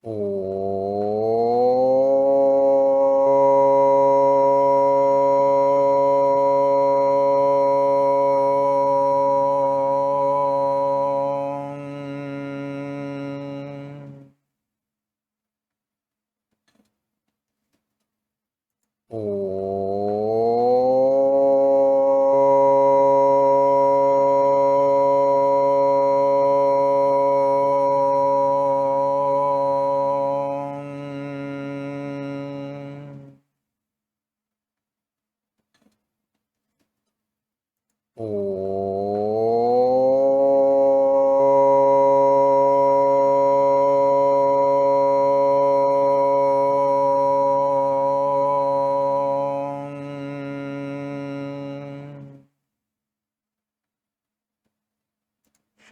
ओ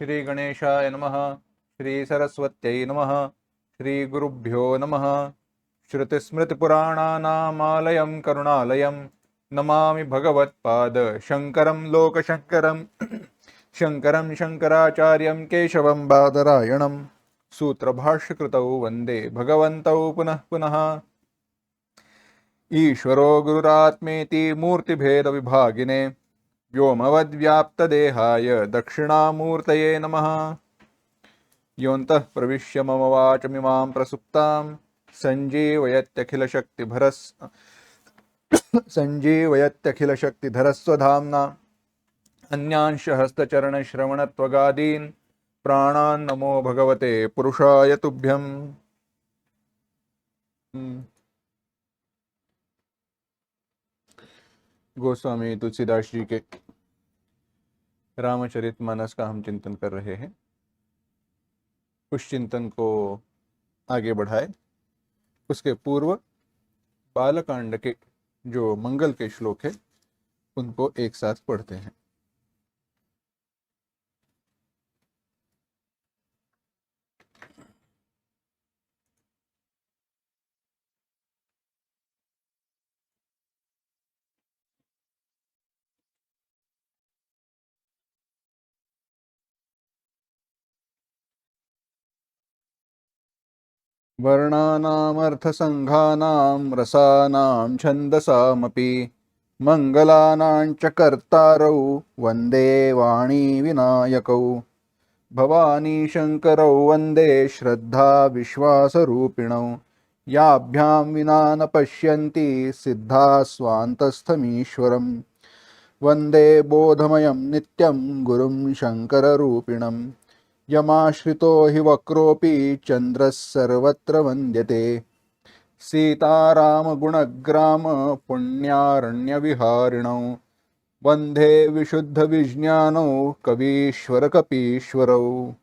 श्री गणेशाय नमः। श्री सरस्वत्यै नमः। श्री गुरुभ्यो नमः। श्रुतिस्मृतिपुराणानामालयं करुणालयं नमामि भगवत्पाद शंकरं लोकशंकरं शंकरं शंकराचार्यं केशवं बादरायणं सूत्रभाष्यकृतौ वन्दे भगवन्तौ पुनः पुनः। ईश्वरो गुरुरात्मेति मूर्तिभेदविभागिने व्योमवद्व्याप्तदेहाय दक्षिणामूर्तये नमः। योऽन्तः प्रविश्य मम वाचमिमां प्रसुप्तां सञ्जीवयत्यखिलशक्तिधरस्वधाम्ना अन्यांश हस्तचरणश्रवणत्वगादीन् प्राणान् नमो भगवते पुरुषाय तुभ्यम्। गोस्वामी तुलसीदास जी के रामचरितमानस का हम चिंतन कर रहे हैं। उस चिंतन को आगे बढ़ाए उसके पूर्व बालकांड के जो मंगल के श्लोक है उनको एक साथ पढ़ते हैं। वर्णानामर्थसंघानां रसानां छन्दसामपि मङ्गलानां च कर्तारौ वन्दे वाणी विनायकौ भवानी शङ्करौ वन्दे श्रद्धा विश्वासरूपिणौ याभ्यां विना न पश्यन्ति सिद्धा स्वान्तस्थमीश्वरम् वन्दे बोधमयं नित्यं गुरुं शङ्कररूपिणम् यमाश्रितो हि वक्रोऽपि चन्द्रः सर्वत्र वन्द्यते सीतारामगुणग्राम पुण्यारण्यविहारिणौ वन्दे विशुद्धविज्ञानौ कवीश्वर कपीश्वरौ।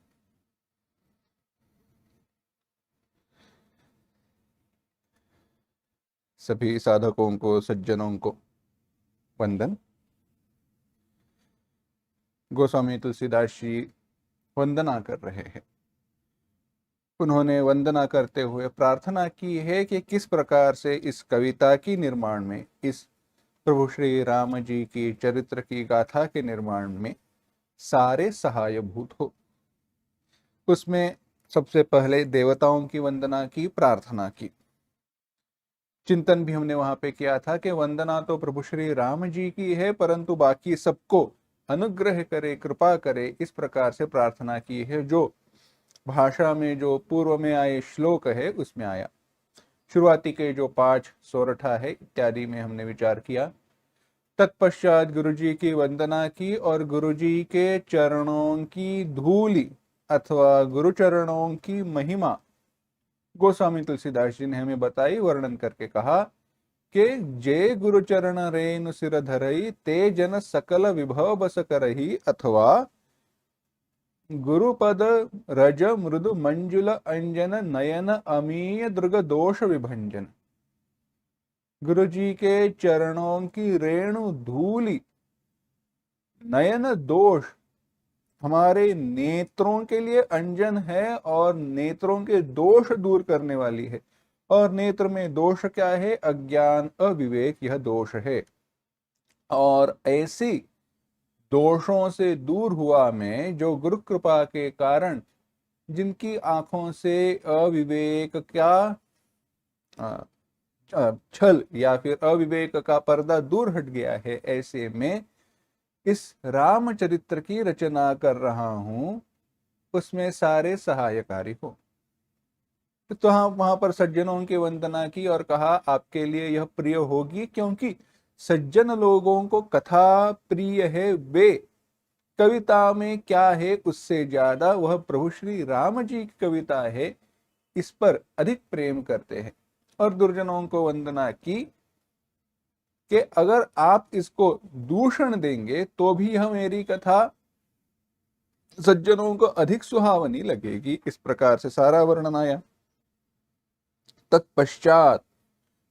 सभी साधकों को, सज्जनों को वंदन। गोस्वामी तुलसीदास जी वंदना कर रहे हैं। उन्होंने वंदना करते हुए प्रार्थना की है कि किस प्रकार से इस कविता की निर्माण में, इस प्रभु श्री राम जी की चरित्र की गाथा के निर्माण में सारे सहायभूत हो। उसमें सबसे पहले देवताओं की वंदना की, प्रार्थना की। चिंतन भी हमने वहां पे किया था कि वंदना तो प्रभु श्री राम जी की है, परंतु बाकी सबको अनुग्रह करे, कृपा करे, इस प्रकार से प्रार्थना की है। जो भाषा में जो पूर्व में आए श्लोक है उसमें आया। शुरुआती के जो 5 सोरठा है इत्यादि में हमने विचार किया। तत्पश्चात गुरुजी की वंदना की और गुरुजी के चरणों की धूलि अथवा गुरु चरणों की महिमा गोस्वामी तुलसीदास जी ने हमें बताई, वर्णन करके कहा कि जे गुरु चरण रेनु सिर धरई ते जन सकल विभव बस करही अथवा गुरुपद रज मृदु मंजुल अंजन नयन अमीय दृग दोष विभंजन। गुरु जी के चरणों की रेणु धूलि नयन दोष, हमारे नेत्रों के लिए अंजन है और नेत्रों के दोष दूर करने वाली है। और नेत्र में दोष क्या है? अज्ञान, अविवेक, यह दोष है। और ऐसी दोषों से दूर हुआ मैं जो गुरु कृपा के कारण जिनकी आंखों से अविवेक क्या छल या फिर अविवेक का पर्दा दूर हट गया है, ऐसे में इस रामचरित्र की रचना कर रहा हूं, उसमें सारे सहायकारी हो। तो हाँ, वहां पर सज्जनों की वंदना की और कहा आपके लिए यह प्रिय होगी, क्योंकि सज्जन लोगों को कथा प्रिय है। वे कविता में क्या है उससे ज्यादा वह प्रभु श्री राम जी की कविता है, इस पर अधिक प्रेम करते हैं। और दुर्जनों को वंदना की कि अगर आप इसको दूषण देंगे तो भी यह मेरी कथा सज्जनों को अधिक सुहावनी लगेगी। इस प्रकार से सारा वर्णन आया। तत्पश्चात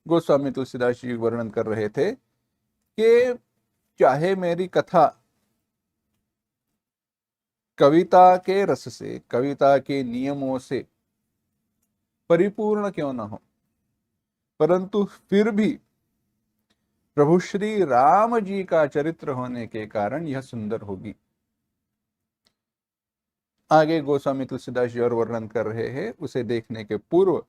गोस्वामी तुलसीदास जी वर्णन कर रहे थे कि चाहे मेरी कथा कविता के रस से, कविता के नियमों से परिपूर्ण क्यों न हो, परंतु फिर भी प्रभु श्री राम जी का चरित्र होने के कारण यह सुंदर होगी। आगे गोस्वामी तुलसीदास जी और वर्णन कर रहे हैं। उसे देखने के पूर्व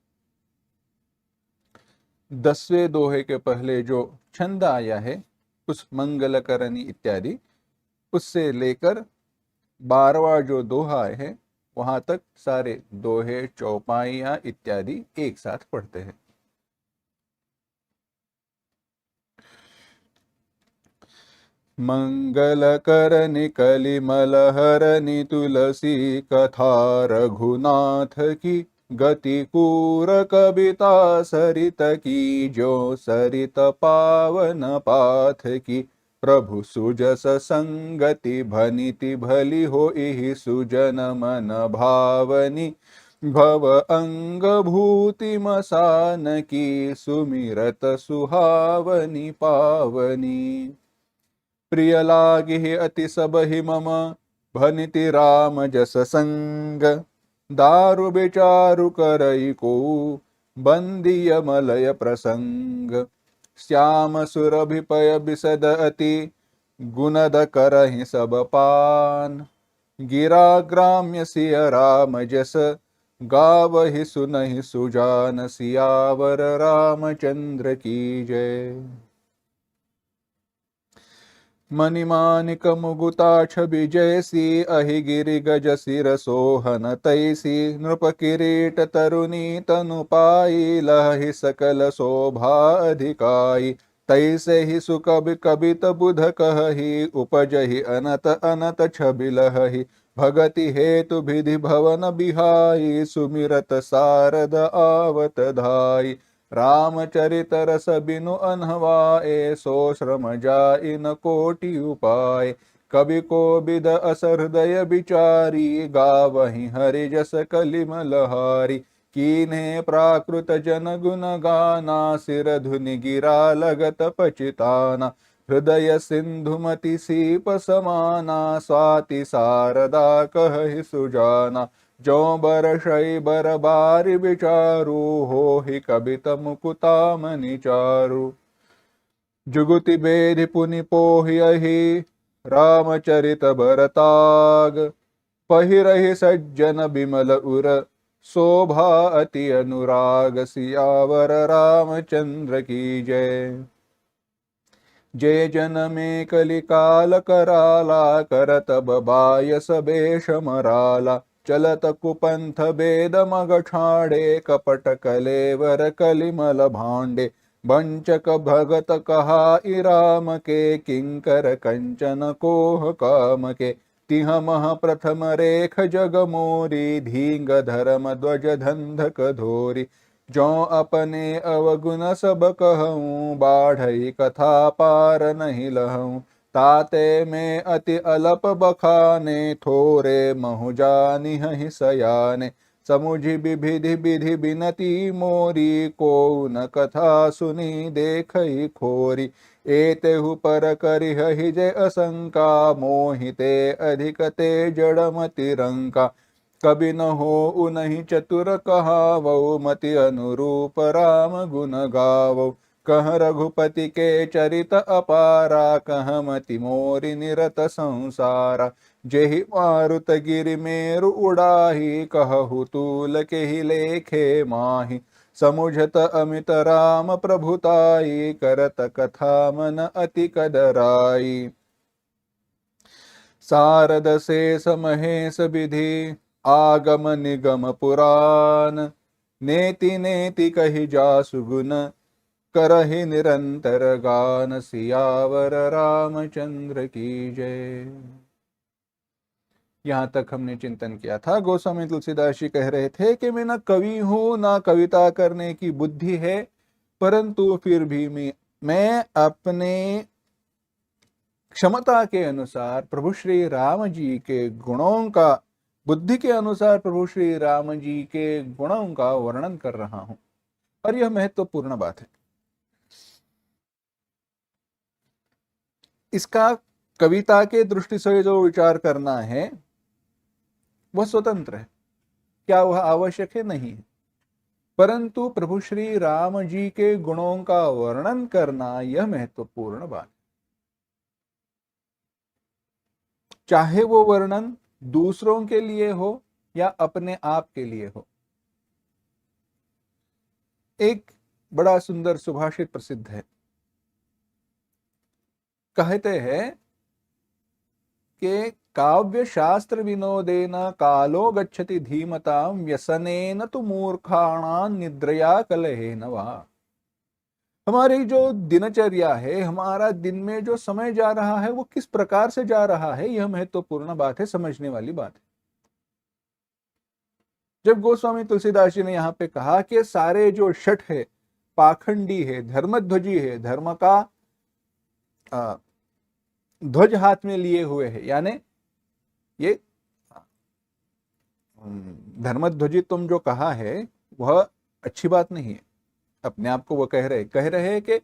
10वें दोहे के पहले जो छंद आया है, उस मंगलकरणी इत्यादि, उससे लेकर 12वां जो दोहा है वहां तक सारे दोहे, चौपाइयां इत्यादि एक साथ पढ़ते हैं। मंगलकरणी कलिमलहरणी तुलसी कथा रघुनाथ की, गति कूर कविता सरित की, जो सरित पावन पाथ की। प्रभु सुजस संगति भनिति भली होई, सुजन मन भावनी। भव अंग भूति मसान की, सुमिरत सुहावनी पावनी। प्रिय लागे अति सब ही मम, भनिति राम जस संग। दारु विचारु करई को, बंदिय मलय प्रसंग। श्याम सुरभिपय बिसद अति, गुणद करहि सब पान। गिरा ग्राम्य सिय राम जस, गावहि सुनहि सुजान। सियावर रामचंद्र की जय। मणिमानिक मुगुता छवि जैसी, अहि गिरि गज सिर सोहन तैसी। नृप किरीट तरुणी तनु पाई, लहि सकल शोभा अधिकाई। तैसे ही सुकवि कवित बुध कहही, उपजहि अनत अनत छवि लहही। भगति हेतु विधि भवन बिहाई, सुमिरत सारद आवत धाई। रामचरित रस बिनु अनहवाए, सो श्रम जाई न कोटि उपाय। कवि को बिद अस हृदय विचारी, गावहि हरि जस कलिमलहारी। कीन्हे प्राकृत जन गुण गाना, सिर धुनि गिरा लगत पचिताना। हृदय सिंधुमति सीप समाना, स्वाति सारदा कहहि सुजाना। जो बरषई बर बारि विचारु, होहि कवित मुकुता मनि चारु। जुगुति बेधि पुनि पोहियहि, रामचरित बरताग। पहिरहि सज्जन बिमल उर, शोभा अति अनुराग। सियावर रामचंद्र की जय। जय जन में कलिकाल कराला, करत बायस बेश मराला। चलत कुपंथ बेद मग ठाड़े, कपट कलेवर कलिमल भांडे। वंचक भगत कहा इराम के, किंकर कंचन कोह काम के। तिह मह प्रथम रेख जग मोरी, धींग धर्म ध्वज धंधक धोरी। जो अपने अवगुण सब कहूँ, बाढ़ई कथा पार नहीं लहूँ। ताते में अति अलप बखाने, थोरे महु जानिहि सयाने। समुझि विधि विधि बिनती मोरी, को न कथा सुनी देखई खोरी। एतेहु पर करिहि जय असंका, मोहिते अधिक ते जड़मति रंका। कवि न हो उनहि चतुर कहावो, मति अनुरूप राम गुण गावो। कह रघुपति के चरित अपारा, कह मति मोरि निरत संसारा। जेहि मारुत गिरि मेरु उड़ाही, कहु तूल के ही लेखे माही। समुझत अमित राम प्रभुताई, करत कथा मन अति कदराई। सारद शेष महेश विधि, आगम निगम पुराण। नेति नेति कहि जासु गुण, करहि निरंतर गान। सियावर रामचंद्र की जय। यहां तक हमने चिंतन किया था। गोस्वामी तुलसीदास जी कह रहे थे कि मैं ना कवि हूं, ना कविता करने की बुद्धि है, परंतु फिर भी मैं अपने क्षमता के अनुसार प्रभु श्री राम जी के गुणों का, बुद्धि के अनुसार प्रभु श्री राम जी के गुणों का वर्णन कर रहा हूं। और यह महत्वपूर्ण बात है। इसका कविता के दृष्टि से जो विचार करना है वह स्वतंत्र है। क्या वह आवश्यक है? नहीं है। परंतु प्रभु श्री राम जी के गुणों का वर्णन करना यह महत्वपूर्ण बात है। चाहे वो वर्णन दूसरों के लिए हो या अपने आप के लिए हो। एक बड़ा सुंदर सुभाषित प्रसिद्ध है। कहते हैं कि काव्य शास्त्र विनोदेन कालो गच्छति धीमतां, व्यसनेन तु मूर्खाणां निद्रया कलहेन वा। हमारी जो दिनचर्या है, हमारा दिन में जो समय जा रहा है वो किस प्रकार से जा रहा है, यह महत्वपूर्ण बात है, समझने वाली बात है। जब गोस्वामी तुलसीदास जी ने यहाँ पे कहा कि सारे जो शठ है, पाखंडी है, धर्मध्वजी है, धर्म का ध्वज हाथ में लिए हुए है, यानी ये धर्मध्वजी तुम जो कहा है वह अच्छी बात नहीं है। अपने आप को वो कह रहे हैं कि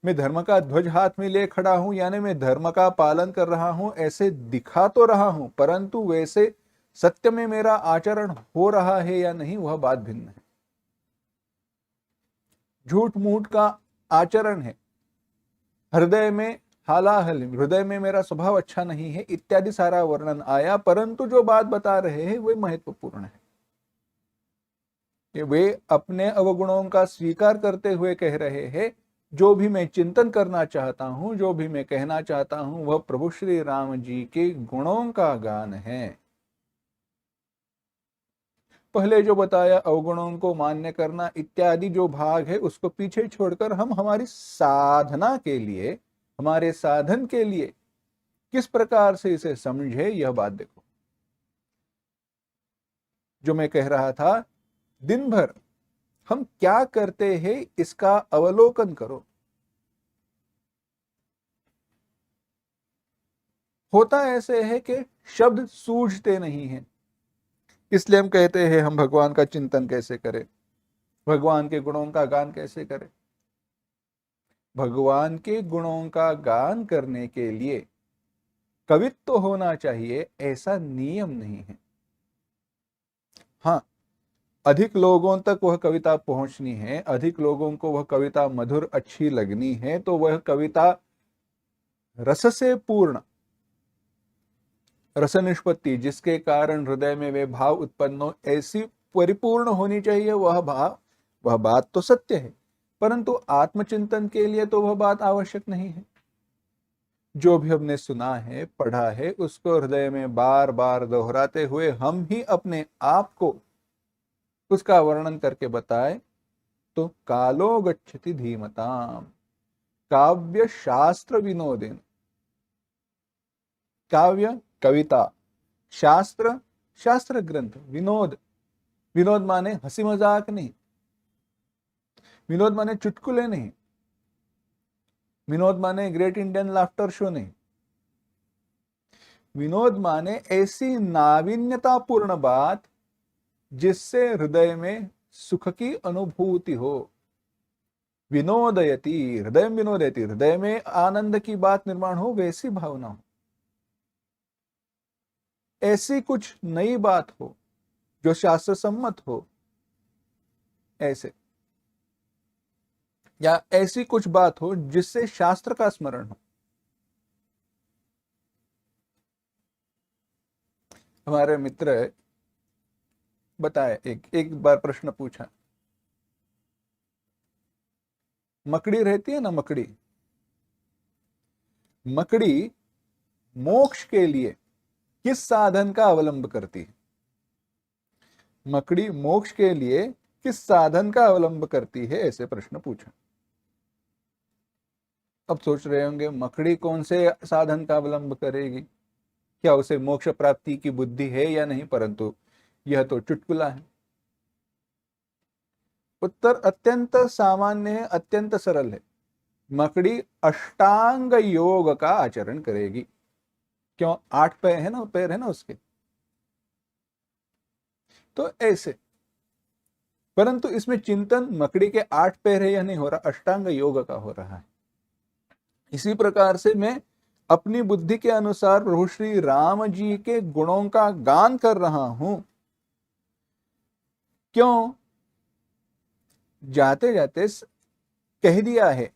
मैं धर्म का ध्वज हाथ में लिए खड़ा हूं, यानी मैं धर्म का पालन कर रहा हूं, ऐसे दिखा तो रहा हूं, परंतु वैसे सत्य में मेरा आचरण हो रहा है या नहीं, वह बात भिन्न है। झूठ मूठ का आचरण है, हृदय में हालाहल, हृदय में मेरा स्वभाव अच्छा नहीं है, इत्यादि सारा वर्णन आया। परंतु जो बात बता रहे हैं वह महत्वपूर्ण है कि वे अपने अवगुणों का स्वीकार करते हुए कह रहे हैं, जो भी मैं चिंतन करना चाहता हूं, जो भी मैं कहना चाहता हूं, वह प्रभु श्री राम जी के गुणों का गान है। पहले जो बताया अवगुणों को मान्य करना इत्यादि जो भाग है, उसको पीछे छोड़कर हम हमारी साधना के लिए, हमारे साधन के लिए किस प्रकार से इसे समझे, यह बात देखो। जो मैं कह रहा था, दिन भर हम क्या करते हैं इसका अवलोकन करो। होता ऐसे है कि शब्द सूझते नहीं हैं, इसलिए हम कहते हैं हम भगवान का चिंतन कैसे करें, भगवान के गुणों का गान कैसे करें। भगवान के गुणों का गान करने के लिए कवित्व तो होना चाहिए, ऐसा नियम नहीं है। हाँ, अधिक लोगों तक वह कविता पहुंचनी है, अधिक लोगों को वह कविता मधुर अच्छी लगनी है, तो वह कविता रस से पूर्ण, रस निष्पत्ति जिसके कारण हृदय में वे भाव उत्पन्न हो, ऐसी परिपूर्ण होनी चाहिए। वह भाव, वह बात तो सत्य है, परंतु आत्मचिंतन के लिए तो वह बात आवश्यक नहीं है। जो भी हमने सुना है, पढ़ा है, उसको हृदय में बार बार दोहराते हुए हम ही अपने आप को उसका वर्णन करके बताए तो कालो गच्छति धीमताम, काव्य शास्त्र विनोदेन। काव्य कविता, शास्त्र शास्त्र ग्रंथ, विनोद, विनोद माने हंसी मजाक नहीं, विनोद माने चुटकुले नहीं, विनोद माने ग्रेट इंडियन लाफ्टर शो नहीं। विनोद माने ऐसी नावीन्यतापूर्ण बात जिससे हृदय में सुख की अनुभूति हो। विनोदयति हृदय, विनोदयति हृदय में आनंद की बात निर्माण हो, वैसी भावना हो। ऐसी कुछ नई बात हो जो शास्त्र सम्मत हो, ऐसे, या ऐसी कुछ बात हो जिससे शास्त्र का स्मरण हो। हमारे मित्र बताए, एक एक बार प्रश्न पूछा, मकड़ी रहती है ना, मकड़ी, मकड़ी मोक्ष के लिए किस साधन का अवलंब करती है? मकड़ी मोक्ष के लिए किस साधन का अवलंब करती है, ऐसे प्रश्न पूछा। अब सोच रहे होंगे मकड़ी कौन से साधन का अवलंब करेगी, क्या उसे मोक्ष प्राप्ति की बुद्धि है या नहीं, परंतु यह तो चुटकुला है। उत्तर अत्यंत सामान्य है, अत्यंत सरल है। मकड़ी अष्टांग योग का आचरण करेगी। क्यों? 8 पैर है ना, पैर है ना उसके, तो ऐसे। परंतु इसमें चिंतन मकड़ी के 8 पैर है या नहीं हो रहा, अष्टांग योग का हो रहा है। इसी प्रकार से मैं अपनी बुद्धि के अनुसार प्रभु श्री राम जी के गुणों का गान कर रहा हूं। क्यों? जाते जाते कह दिया है,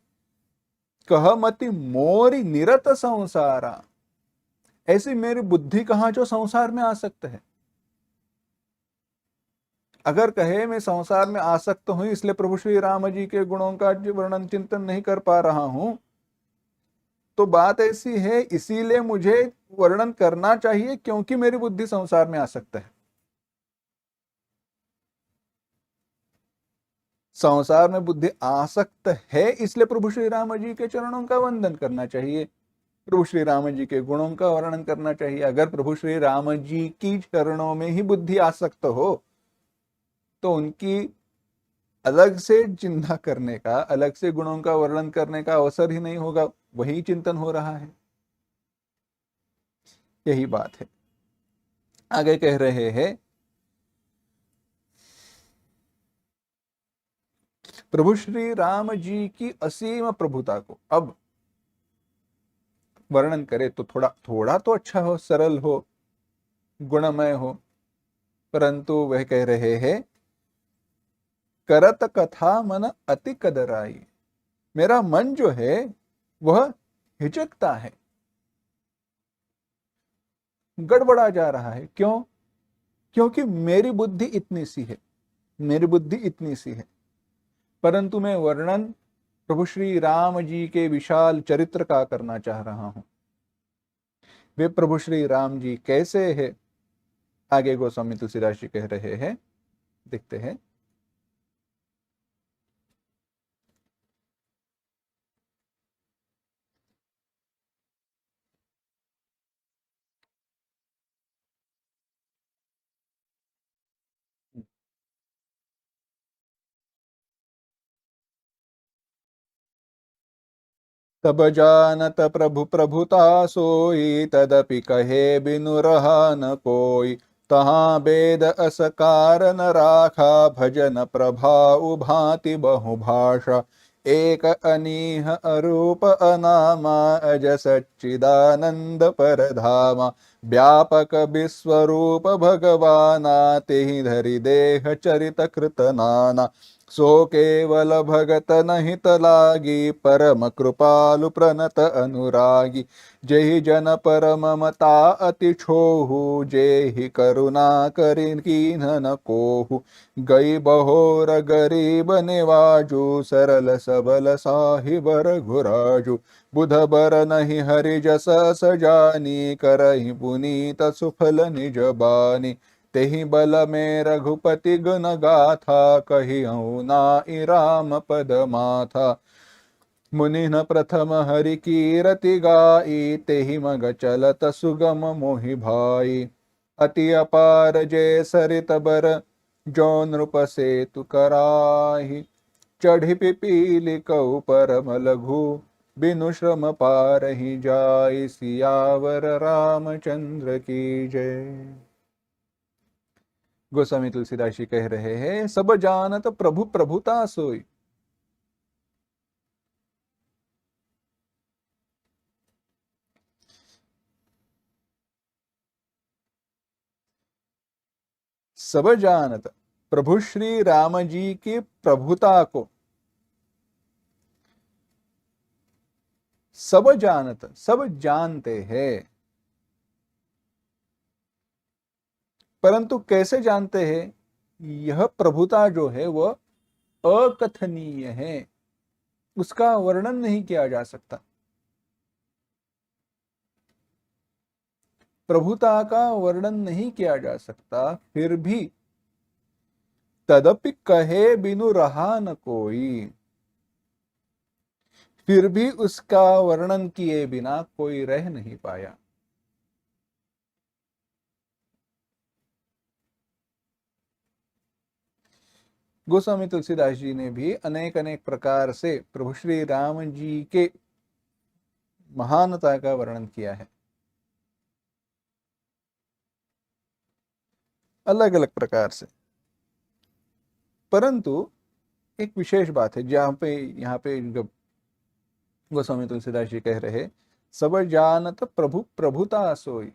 कह मति मोरी निरत संसारा। ऐसी मेरी बुद्धि कहां जो संसार में आसक्त है। अगर कहे मैं संसार में आसक्त हूं इसलिए प्रभु श्री राम जी के गुणों का वर्णन चिंतन नहीं कर पा रहा हूं, तो बात ऐसी है, इसीलिए मुझे वर्णन करना चाहिए क्योंकि मेरी बुद्धि संसार में आसक्त है। संसार में बुद्धि आसक्त है इसलिए प्रभु श्री राम जी के चरणों का वंदन करना चाहिए, प्रभु श्री राम जी के गुणों का वर्णन करना चाहिए। अगर प्रभु श्री राम जी की चरणों में ही बुद्धि आसक्त हो तो उनकी अलग से चिंता करने का, अलग से गुणों का वर्णन करने का अवसर ही नहीं होगा, वही चिंतन हो रहा है। यही बात है। आगे कह रहे हैं, प्रभु श्री राम जी की असीम प्रभुता को अब वर्णन करे तो थोड़ा थोड़ा तो अच्छा हो, सरल हो, गुणमय हो। परंतु वह कह रहे हैं, करत कथा मन अति कदराई। मेरा मन जो है वह हिचकता है, गड़बड़ा जा रहा है। क्यों? क्योंकि मेरी बुद्धि इतनी सी है, मेरी बुद्धि इतनी सी है। परंतु मैं वर्णन प्रभु श्री राम जी के विशाल चरित्र का करना चाह रहा हूं। वे प्रभु श्री राम जी कैसे है, आगे गोस्वामी तुलसीदास जी कह रहे हैं, देखते हैं। तब जानत प्रभु प्रभुता सोई, तदपि कहे बिनु रहा न कोई। तहाँ वेद अस कारण राखा, भजन प्रभाउ भांति बहुभाषा। एक अनीह अरूप अनामा, अज सच्चिदानंद परधामा। व्यापक विश्वरूप भगवाना, तेहि धरि देह चरित कृत नाना। सो केवल भगत नहित लागी, परम कृपालु प्रणत अनुरागी। जेहि जन परम मता अति छोहु, जेहि करुणा करि कीन्ह न कोहु। गई बहोर गरीब निवाजु, सरल सबल साहि बर घुराजु। बुध बर नहीं हरि जस सजानी, करहि पुनीत सुफल निज बानी। तेहि बल में रघुपति गुण गाथा, कहियौ नाइ राम पद माथा। मुनि न प्रथम हरि कीरति गाई, तेहि मग चलत सुगम मोहि भाई। अति अपार जय सरित बर, जो नृप सेतु कराही। चढ़ी पिपीलि कऊ परम लघु, बिनु श्रम पारहि जाय। सियावर रामचंद्र की जय। गोस्वामी तुलसीदास जी कह रहे हैं, सब जानत प्रभु प्रभुता सोई। सब जानत प्रभु श्री राम जी की प्रभुता को, सब जानत, सब जानते हैं। परंतु कैसे जानते हैं? यह प्रभुता जो है वह अकथनीय है, उसका वर्णन नहीं किया जा सकता। प्रभुता का वर्णन नहीं किया जा सकता, फिर भी तदपि कहे बिनु रहा न कोई, फिर भी उसका वर्णन किए बिना कोई रह नहीं पाया। गोस्वामी तुलसीदास जी ने भी अनेक अनेक प्रकार से प्रभु श्री राम जी के महानता का वर्णन किया है, अलग अलग प्रकार से। परंतु एक विशेष बात है जहां पे यहाँ पे जब गोस्वामी तुलसीदास जी कह रहे सब जानत प्रभु प्रभुता सोई,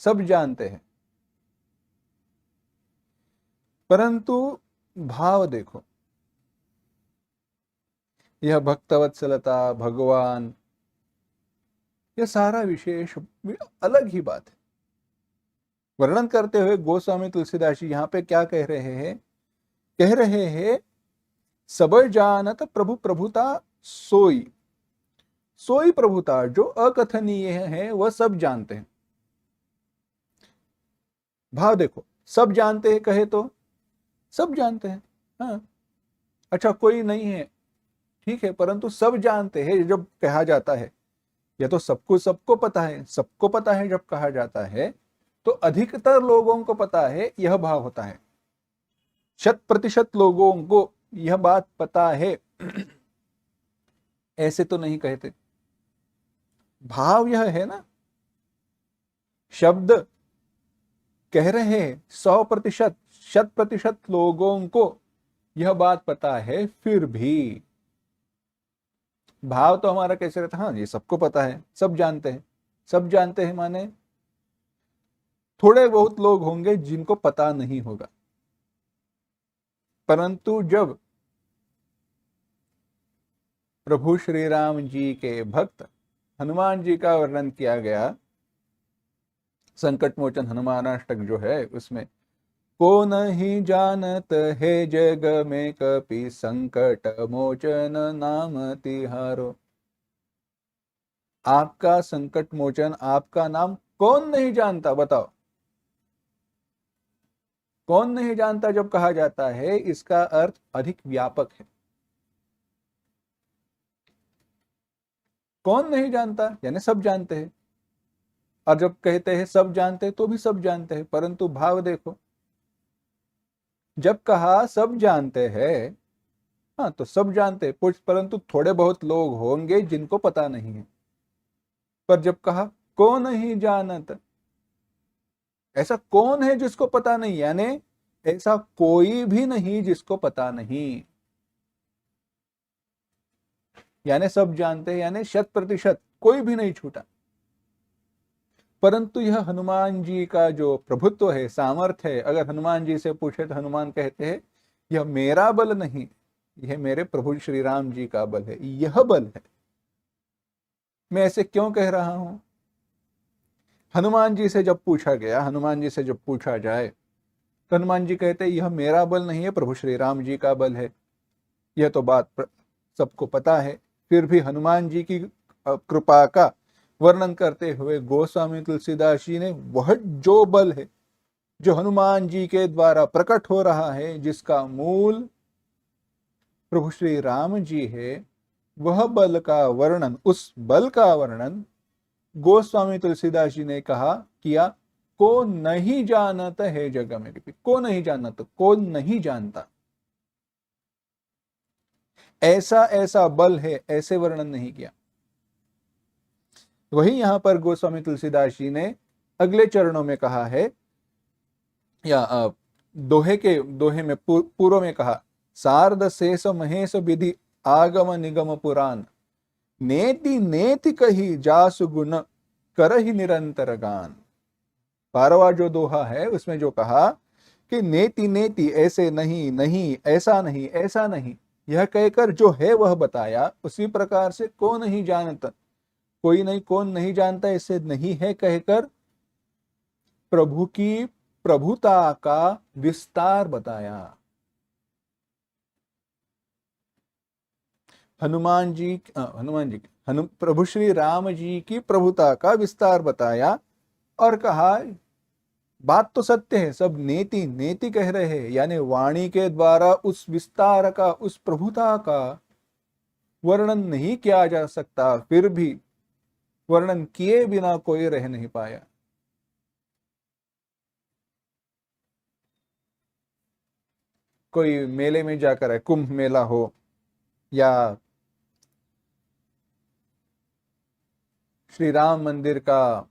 सब जानते हैं, परंतु भाव देखो, यह भक्तवत्सलता, भगवान, यह सारा विशेष अलग ही बात है। वर्णन करते हुए गोस्वामी तुलसीदास जी यहाँ पे क्या कह रहे हैं? कह रहे हैं सब जानत प्रभु प्रभुता सोई, सोई प्रभुता जो अकथनीय है वह सब जानते हैं। भाव देखो, सब जानते हैं कहे तो सब जानते हैं, हाँ अच्छा कोई नहीं है ठीक है, परंतु सब जानते हैं जब कहा जाता है, या तो सबको पता है, सबको पता है जब कहा जाता है तो अधिकतर लोगों को पता है, यह भाव होता है। 100% लोगों को यह बात पता है ऐसे तो नहीं कहते। भाव यह है ना, शब्द कह रहे हैं 100%, 100% लोगों को यह बात पता है, फिर भी भाव तो हमारा कैसे रहता है? हाँ ये सबको पता है, सब जानते हैं। सब जानते हैं माने थोड़े बहुत लोग होंगे जिनको पता नहीं होगा। परंतु जब प्रभु श्री राम जी के भक्त हनुमान जी का वर्णन किया गया, संकट मोचन हनुमानाष्टक जो है उसमें, को नहीं जानत है जग में कपि संकट मोचन नाम तिहारो। आपका संकट मोचन, आपका नाम कौन नहीं जानता? बताओ, कौन नहीं जानता जब कहा जाता है इसका अर्थ अधिक व्यापक है। कौन नहीं जानता यानी सब जानते हैं, और जब कहते हैं सब जानते हैं तो भी सब जानते हैं, परंतु भाव देखो, जब कहा सब जानते हैं, हाँ तो सब जानते हैं, परंतु थोड़े बहुत लोग होंगे जिनको पता नहीं है। पर जब कहा कौन नहीं जानत, ऐसा कौन है जिसको पता नहीं, यानी ऐसा कोई भी नहीं जिसको पता नहीं, यानी सब जानते हैं, यानी 100% कोई भी नहीं छूटा। परंतु यह हनुमान जी का जो प्रभुत्व है, सामर्थ्य है, अगर हनुमान जी से पूछे तो हनुमान कहते हैं यह मेरा बल नहीं, यह मेरे प्रभु श्री राम जी का बल है, यह बल है। मैं ऐसे क्यों कह रहा हूं? हनुमान जी से जब पूछा गया, हनुमान जी से जब पूछा जाए तो हनुमान जी कहते हैं यह मेरा बल नहीं है, प्रभु श्री राम जी का बल है। यह तो बात सबको पता है, फिर भी हनुमान जी की कृपा का वर्णन करते हुए गोस्वामी तुलसीदास जी ने वह जो बल है जो हनुमान जी के द्वारा प्रकट हो रहा है, जिसका मूल प्रभु श्री राम जी है, वह बल का वर्णन, उस बल का वर्णन गोस्वामी तुलसीदास जी ने कहा किया, को नहीं जानता है जग में कभी, को नहीं जानता, को नहीं जानता, ऐसा ऐसा बल है, ऐसे वर्णन नहीं किया। वही यहां पर गोस्वामी तुलसीदास जी ने अगले चरणों में कहा है, या दोहे में पूर्व में कहा, सार्ध शेष महेश विधि आगम निगम पुराण, नेति नेति कही जासु गुण करहि निरंतर गान। 12वां जो दोहा है उसमें जो कहा कि नेति नेति, ऐसे नहीं, नहीं ऐसा नहीं, ऐसा नहीं, यह कहकर जो है वह बताया, उसी प्रकार से को नहीं जानता, कोई नहीं, कौन नहीं जानता, ऐसे नहीं है कहकर प्रभु की प्रभुता का विस्तार बताया। प्रभु श्री राम जी की प्रभुता का विस्तार बताया और कहा बात तो सत्य है, सब नेति नेति कह रहे हैं, यानी वाणी के द्वारा उस विस्तार का, उस प्रभुता का वर्णन नहीं किया जा सकता, फिर भी वर्णन किए बिना कोई रह नहीं पाया। कोई मेले में जाकर है, कुंभ मेला हो या श्री राम मंदिर का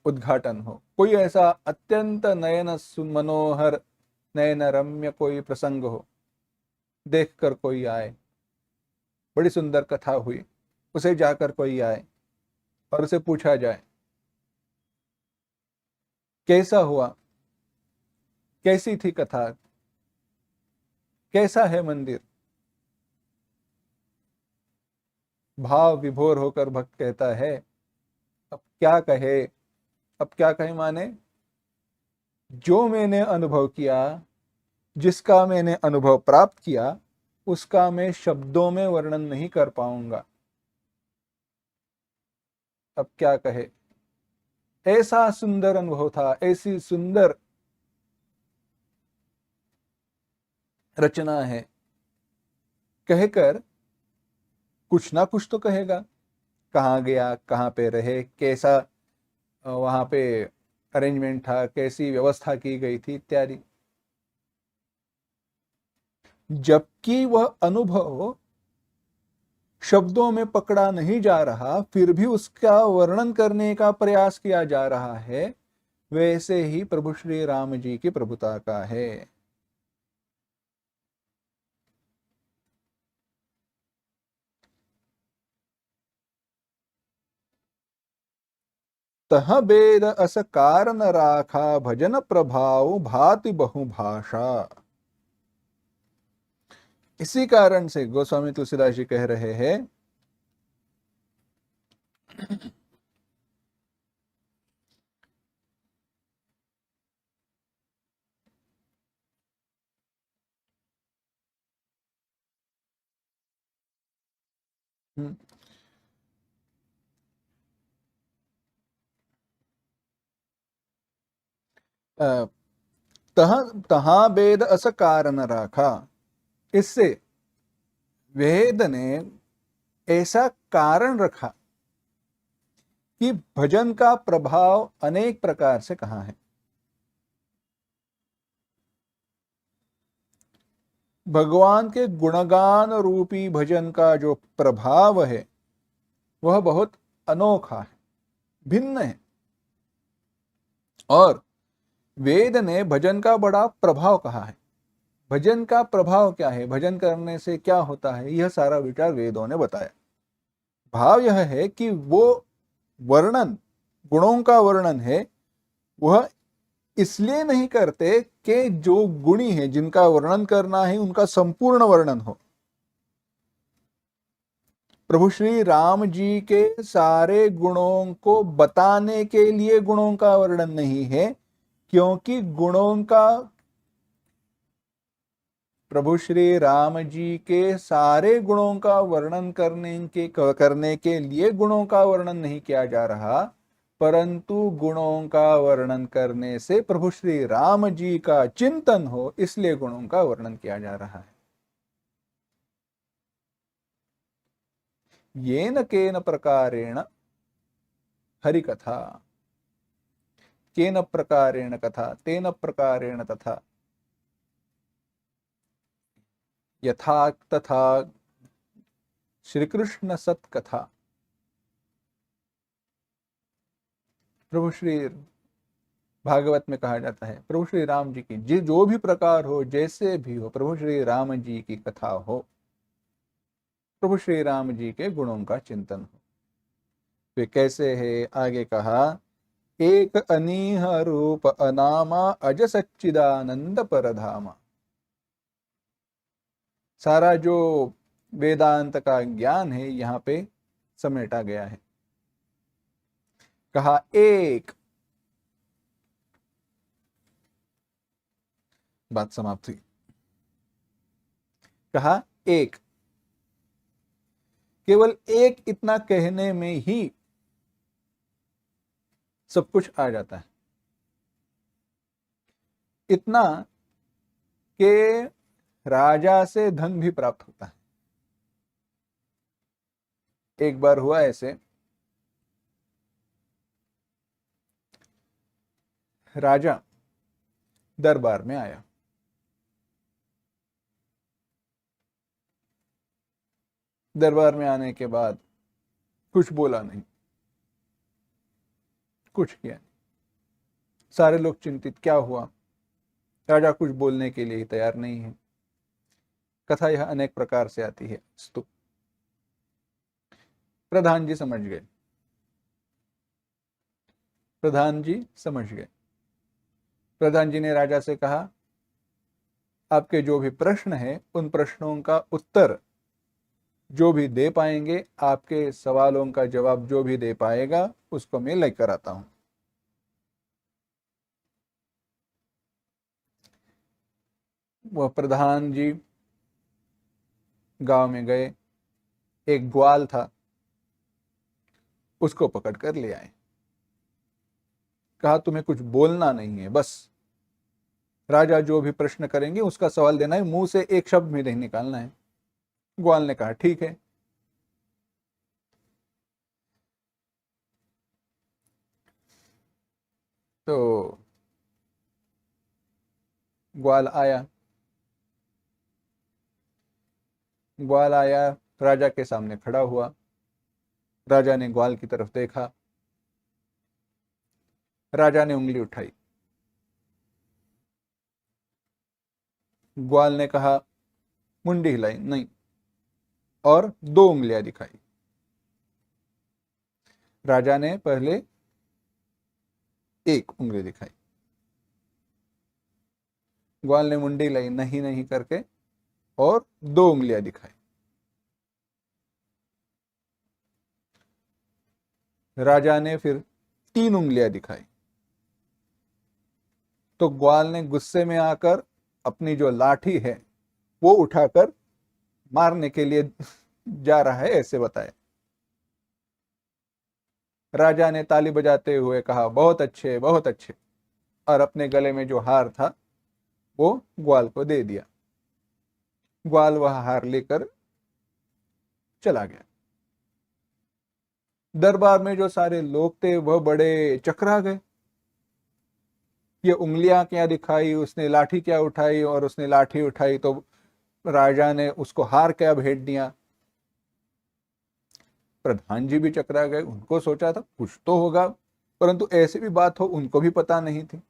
उद्घाटन हो, कोई ऐसा अत्यंत नयन मनोहर नयन रम्य कोई प्रसंग हो, देखकर कोई आए, बड़ी सुंदर कथा हुई, उसे जाकर कोई आए और उसे पूछा जाए कैसा हुआ, कैसी थी कथा, कैसा है मंदिर, भाव विभोर होकर भक्त कहता है अब क्या कहे, अब क्या कहे माने जो मैंने अनुभव किया, जिसका मैंने अनुभव प्राप्त किया, उसका मैं शब्दों में वर्णन नहीं कर पाऊंगा। अब क्या कहे, ऐसा सुंदर अनुभव था, ऐसी सुंदर रचना है, कहकर कुछ ना कुछ तो कहेगा, कहाँ गया, कहाँ पे रहे, कैसा वहां पे अरेंजमेंट था, कैसी व्यवस्था की गई थी इत्यादि। जबकि वह अनुभव शब्दों में पकड़ा नहीं जा रहा, फिर भी उसका वर्णन करने का प्रयास किया जा रहा है, वैसे ही प्रभु श्री राम जी की प्रभुता का है। तह बेद अस कारण राखा भजन प्रभाव भाति बहुभाषा। इसी कारण से गोस्वामी तुलसीदास जी कह रहे हैं तह तहा वेद अस कारण राखा, इससे वेद ने ऐसा कारण रखा कि भजन का प्रभाव अनेक प्रकार से कहा है। भगवान के गुणगान रूपी भजन का जो प्रभाव है वह बहुत अनोखा है, भिन्न है। और वेद ने भजन का बड़ा प्रभाव कहा है। भजन का प्रभाव क्या है, भजन करने से क्या होता है, यह सारा विचार वेदों ने बताया। भाव यह है कि वो वर्णन, गुणों का वर्णन है, वह इसलिए नहीं करते कि जो गुणी है, जिनका वर्णन करना है, उनका संपूर्ण वर्णन हो। प्रभु श्री राम जी के सारे गुणों को बताने के लिए गुणों का वर्णन नहीं है, क्योंकि गुणों का, प्रभु श्री राम जी के सारे गुणों का वर्णन करने के लिए गुणों का वर्णन नहीं किया जा रहा, परंतु गुणों का वर्णन करने से प्रभु श्री राम जी का चिंतन हो, इसलिए गुणों का वर्णन किया जा रहा है। येन केन प्रकारेण हरिकथा, केन प्रकारेण कथा, तेन प्रकारेण तथा, यथा तथा श्री कृष्ण सत्कथा। प्रभु श्री भागवत में कहा जाता है प्रभु श्री राम जी की जो भी प्रकार हो, जैसे भी हो, प्रभु श्री राम जी की कथा हो, प्रभु श्री राम जी के गुणों का चिंतन हो। वे कैसे है, आगे कहा एक अनीह रूप अनामा अज सच्चिदानंद परधामा। सारा जो वेदांत का ज्ञान है यहाँ पे समेटा गया है। कहा एक, बात समाप्त हुई। कहा एक, केवल एक इतना कहने में ही सब कुछ आ जाता है। इतना कि राजा से धन भी प्राप्त होता है। एक बार हुआ ऐसे, राजा दरबार में आया। दरबार में आने के बाद कुछ बोला नहीं, कुछ किया नहीं। सारे लोग चिंतित, क्या हुआ? राजा कुछ बोलने के लिए ही तैयार नहीं है। कथा यह अनेक प्रकार से आती है। स्तुप प्रधान जी समझ गए। प्रधान जी समझ गए। प्रधान जी ने राजा से कहा, आपके जो भी प्रश्न हैं उन प्रश्नों का उत्तर जो भी दे पाएंगे, आपके सवालों का जवाब जो भी दे पाएगा, उसको मैं लेकर आता हूं। वह प्रधान जी गांव में गए, एक ग्वाल था, उसको पकड़ कर ले आए। कहा तुम्हें कुछ बोलना नहीं है, बस राजा जो भी प्रश्न करेंगे उसका सवाल देना है, मुंह से एक शब्द भी नहीं निकालना है। ग्वाल ने कहा ठीक है। तो ग्वाल आया। ग्वाल आया, राजा के सामने खड़ा हुआ। राजा ने ग्वाल की तरफ देखा। राजा ने उंगली उठाई। ग्वाल ने कहा, मुंडी हिलाई नहीं, और दो उंगलियां दिखाई। राजा ने पहले एक उंगली दिखाई। ग्वाल ने मुंडी हिलाई नहीं नहीं करके और दो उंगलियां दिखाई। राजा ने फिर तीन उंगलियां दिखाई। तो ग्वाल ने गुस्से में आकर अपनी जो लाठी है वो उठाकर मारने के लिए जा रहा है, ऐसे बताया। राजा ने ताली बजाते हुए कहा, बहुत अच्छे बहुत अच्छे, और अपने गले में जो हार था वो ग्वाल को दे दिया। ग्वाल वह हार लेकर चला गया। दरबार में जो सारे लोग थे वह बड़े चकरा गए। ये उंगलियां क्या दिखाई, उसने लाठी क्या उठाई, और उसने लाठी उठाई तो राजा ने उसको हार क्या भेंट दिया। प्रधान जी भी चकरा गए। उनको सोचा था कुछ तो होगा, परंतु ऐसी भी बात हो उनको भी पता नहीं थी।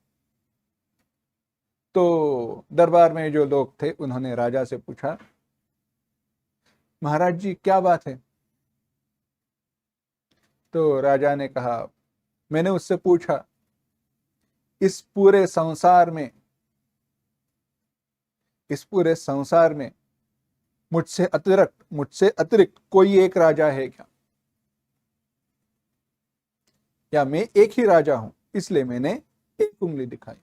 तो दरबार में जो लोग थे उन्होंने राजा से पूछा, महाराज जी क्या बात है? तो राजा ने कहा, मैंने उससे पूछा, इस पूरे संसार में, इस पूरे संसार में मुझसे अतिरिक्त कोई एक राजा है क्या, या मैं एक ही राजा हूं इसलिए मैंने एक उंगली दिखाई?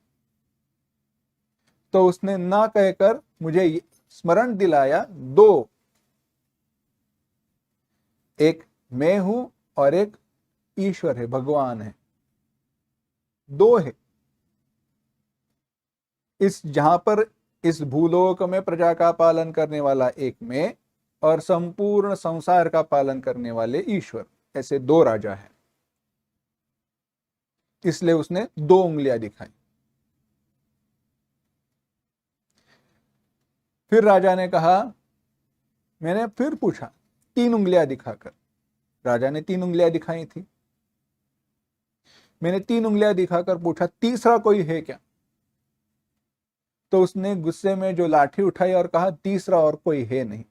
तो उसने ना कहकर मुझे स्मरण दिलाया दो, एक मैं हूं और एक ईश्वर है, भगवान है, दो है। इस जहां पर इस भूलोक में प्रजा का पालन करने वाला एक मैं, और संपूर्ण संसार का पालन करने वाले ईश्वर, ऐसे दो राजा हैं। इसलिए उसने दो उंगलियां दिखाई। फिर राजा ने कहा, मैंने फिर पूछा तीन उंगलियां दिखाकर। राजा ने तीन उंगलियां दिखाई थी। मैंने तीन उंगलियां दिखाकर पूछा, तीसरा कोई है क्या? तो उसने गुस्से में जो लाठी उठाई और कहा, तीसरा और कोई है नहीं,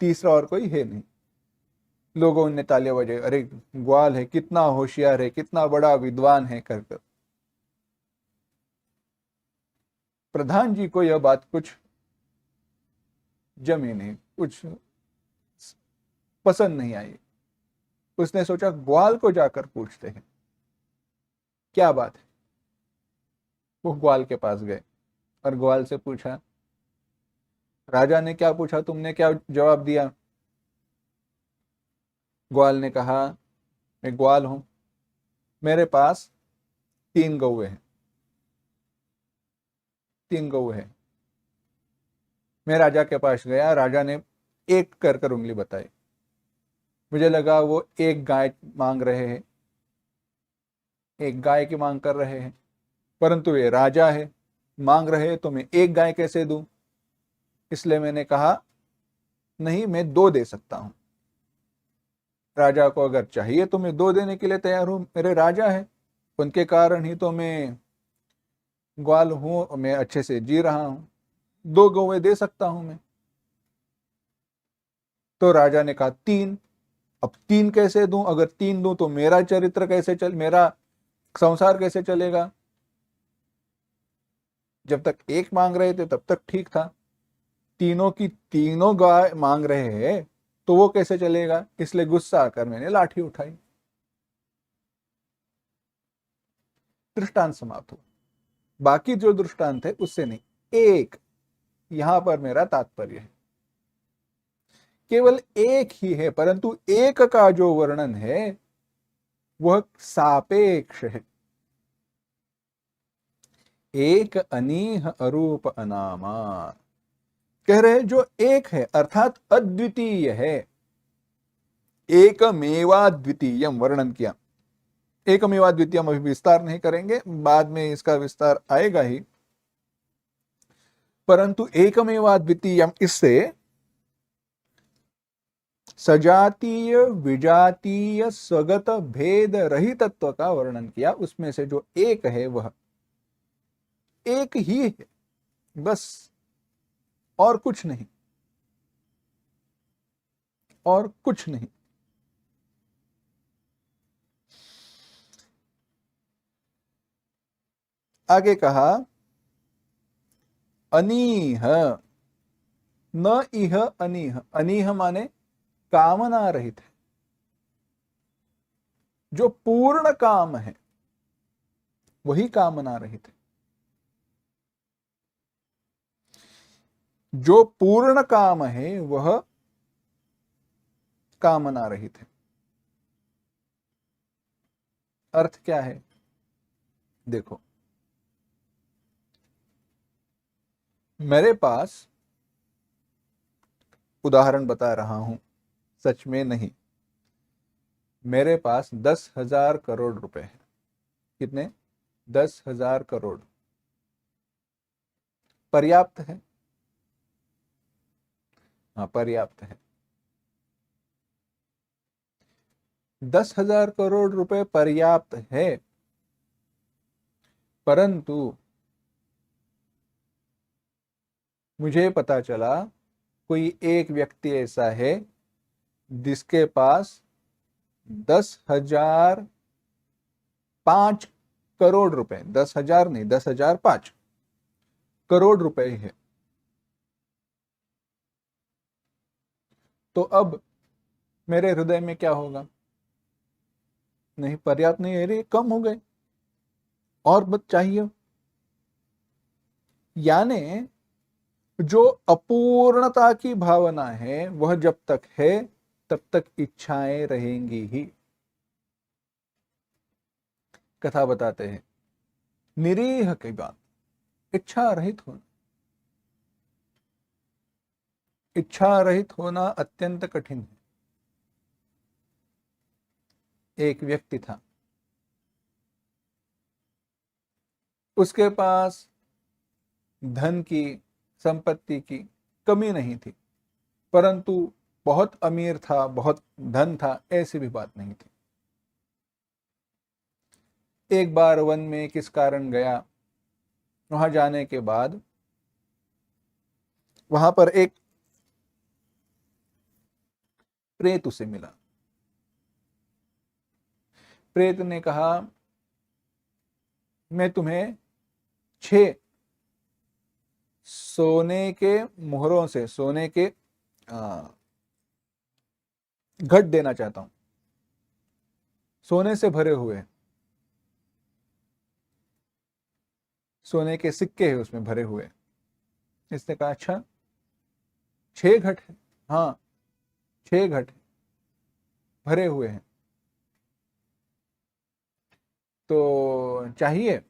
तीसरा और कोई है नहीं। लोगों ने तालियां बजाई, अरे ग्वाल है, कितना होशियार है, कितना बड़ा विद्वान है कर कर। प्रधान जी को यह बात कुछ जमी नहीं, कुछ पसंद नहीं आई। उसने सोचा ग्वाल को जाकर पूछते हैं क्या बात है। वो ग्वाल के पास गए और ग्वाल से पूछा, राजा ने क्या पूछा, तुमने क्या जवाब दिया? ग्वाल ने कहा, मैं ग्वाल हूं, मेरे पास 3 गौए हैं, 3 गौए हैं। मैं राजा के पास गया, राजा ने एक कर कर उंगली बताई। मुझे लगा वो एक गाय मांग रहे हैं, एक गाय की मांग कर रहे हैं, परंतु ये राजा है, मांग रहे हैं तो मैं एक गाय कैसे दूं? इसलिए मैंने कहा, नहीं, मैं 2 दे सकता हूं। राजा को अगर चाहिए तो मैं 2 देने के लिए तैयार हूं, मेरे राजा है, उनके कारण ही तो मैं ग्वाल हूं, मैं अच्छे से जी रहा हूं, 2 गौएं दे सकता हूं मैं। तो राजा ने कहा 3। अब 3 कैसे दूं? अगर 3 दूं तो मेरा चरित्र कैसे मेरा संसार कैसे चलेगा? जब तक एक मांग रहे थे तब तक ठीक था, तीनों की तीनों गाय मांग रहे हैं तो वो कैसे चलेगा? इसलिए गुस्सा आकर मैंने लाठी उठाई। दृष्टांत समाप्त हुआ। बाकी जो दृष्टांत है उससे नहीं, एक, यहां पर मेरा तात्पर्य है, केवल एक ही है, परंतु एक का जो वर्णन है वह सापेक्ष है। एक अनीह अरूप अनामा, कह रहे जो एक है अर्थात अद्वितीय है, एकमेवा द्वितीयम वर्णन किया। एकमेवा द्वितीयम अभी विस्तार नहीं करेंगे, बाद में इसका विस्तार आएगा ही, परंतु एकमेवा द्वितीयम इससे सजातीय विजातीय स्वगत भेद रहितत्व का वर्णन किया। उसमें से जो एक है वह एक ही है, बस, और कुछ नहीं, और कुछ नहीं। आगे कहा, अनीह, न इह अनीह, अनीह माने कामना रहित है, जो पूर्ण काम है वही कामना रहित है, जो पूर्ण काम है वह कामना रहित है। अर्थ क्या है? देखो, मेरे पास, उदाहरण बता रहा हूं, सच में नहीं, मेरे पास 10,000 करोड़ रुपए हैं। कितने? 10,000 करोड़। पर्याप्त है? हाँ, पर्याप्त है। 10,000 करोड़ रुपए पर्याप्त है, परंतु मुझे पता चला कोई एक व्यक्ति ऐसा है जिसके पास 10,005 करोड़ रुपए, 10,000 नहीं, 10,005 करोड़ रुपए है। तो अब मेरे हृदय में क्या होगा? नहीं, पर्याप्त नहीं है रे, कम हो गए, और बस चाहिए। यानी जो अपूर्णता की भावना है वह जब तक है तब तक इच्छाएं रहेंगी ही। कथा बताते हैं, निरीह की बात, इच्छा रहित होना, इच्छा रहित होना अत्यंत कठिन है। एक व्यक्ति था, उसके पास धन की, संपत्ति की कमी नहीं थी, परंतु बहुत अमीर था, बहुत धन था, ऐसी भी बात नहीं थी। एक बार वन में किस कारण गया, वहां जाने के बाद वहां पर एक प्रेत उसे मिला। प्रेत ने कहा, मैं तुम्हें 6 सोने के मोहरों से, सोने के घट देना चाहता हूं, सोने से भरे हुए। सोने के सिक्के हैं उसमें भरे हुए। इसने कहा अच्छा 6 घट है? हाँ 6 घट भरे हुए हैं, तो चाहिए?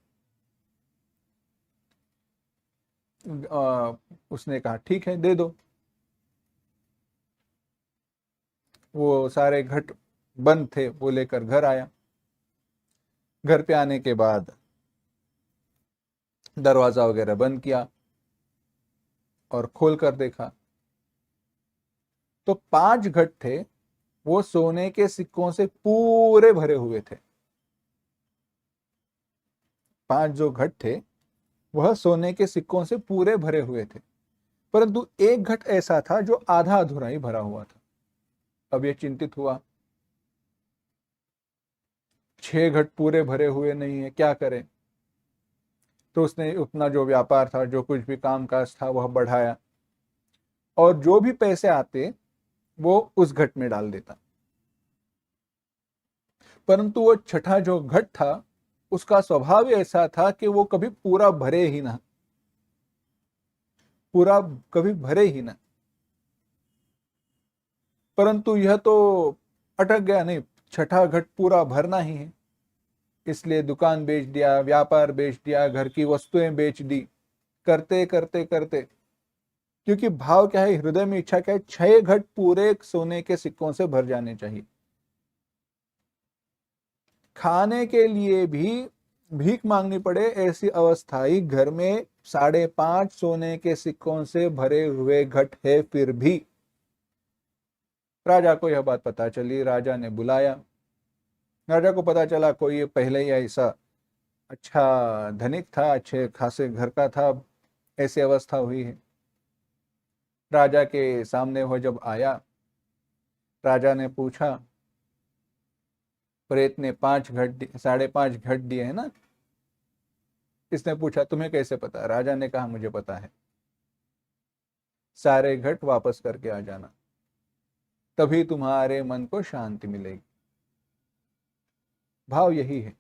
उसने कहा ठीक है दे दो। वो सारे घट बंद थे, वो लेकर घर आया। घर पे आने के बाद दरवाजा वगैरह बंद किया और खोल कर देखा तो 5 घट थे, वो सोने के सिक्कों से पूरे भरे हुए थे। 5 जो घट थे वह सोने के सिक्कों से पूरे भरे हुए थे, परंतु एक घट ऐसा था जो आधा अधूरा ही भरा हुआ था। अब ये चिंतित हुआ, 6 घट पूरे भरे हुए नहीं है, क्या करें? तो उसने अपना जो व्यापार था, जो कुछ भी काम काज था, वह बढ़ाया और जो भी पैसे आते वो उस घट में डाल देता। परंतु वो छठा जो घट था उसका स्वभाव ऐसा था कि वो कभी पूरा भरे ही ना, पूरा कभी भरे ही ना। परंतु यह तो अटक गया, नहीं छठा घट पूरा भरना ही है, इसलिए दुकान बेच दिया, व्यापार बेच दिया, घर की वस्तुएं बेच दी, करते करते करते, क्योंकि भाव क्या है, हृदय में इच्छा क्या है, 6 घट पूरे सोने के सिक्कों से भर जाने चाहिए। खाने के लिए भी भीख मांगनी पड़े ऐसी अवस्था ही घर में 5.5 सोने के सिक्कों से भरे हुए घट है। फिर भी राजा को यह बात पता चली, राजा ने बुलाया। राजा को पता चला कोई पहले ही ऐसा अच्छा धनिक था, अच्छे खासे घर का था, ऐसी अवस्था हुई है। राजा के सामने वह जब आया, राजा ने पूछा, प्रेत ने 5.5 घट दिए है ना? इसने पूछा तुम्हें कैसे पता? राजा ने कहा मुझे पता है, सारे घट वापस करके आ जाना, तभी तुम्हारे मन को शांति मिलेगी। भाव यही है,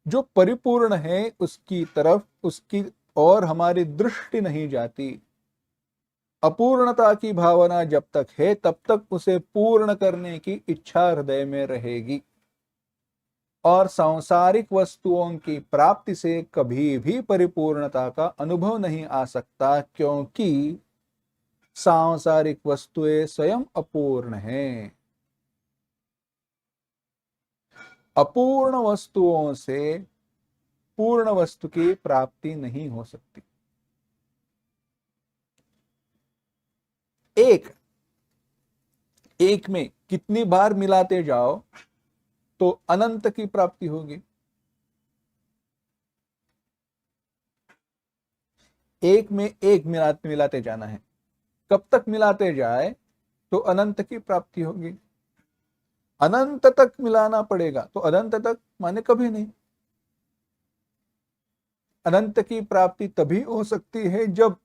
जो परिपूर्ण है उसकी तरफ, उसकी और हमारी दृष्टि नहीं जाती। अपूर्णता की भावना जब तक है तब तक उसे पूर्ण करने की इच्छा हृदय में रहेगी, और सांसारिक वस्तुओं की प्राप्ति से कभी भी परिपूर्णता का अनुभव नहीं आ सकता, क्योंकि सांसारिक वस्तुएं स्वयं अपूर्ण हैं। अपूर्ण वस्तुओं से पूर्ण वस्तु की प्राप्ति नहीं हो सकती। एक एक में कितनी बार मिलाते जाओ तो अनंत की प्राप्ति होगी। एक में एक मिलाते जाना है, कब तक मिलाते जाए तो अनंत की प्राप्ति होगी। अनंत तक मिलाना पड़ेगा, तो अनंत तक माने कभी नहीं। अनंत की प्राप्ति तभी हो सकती है जब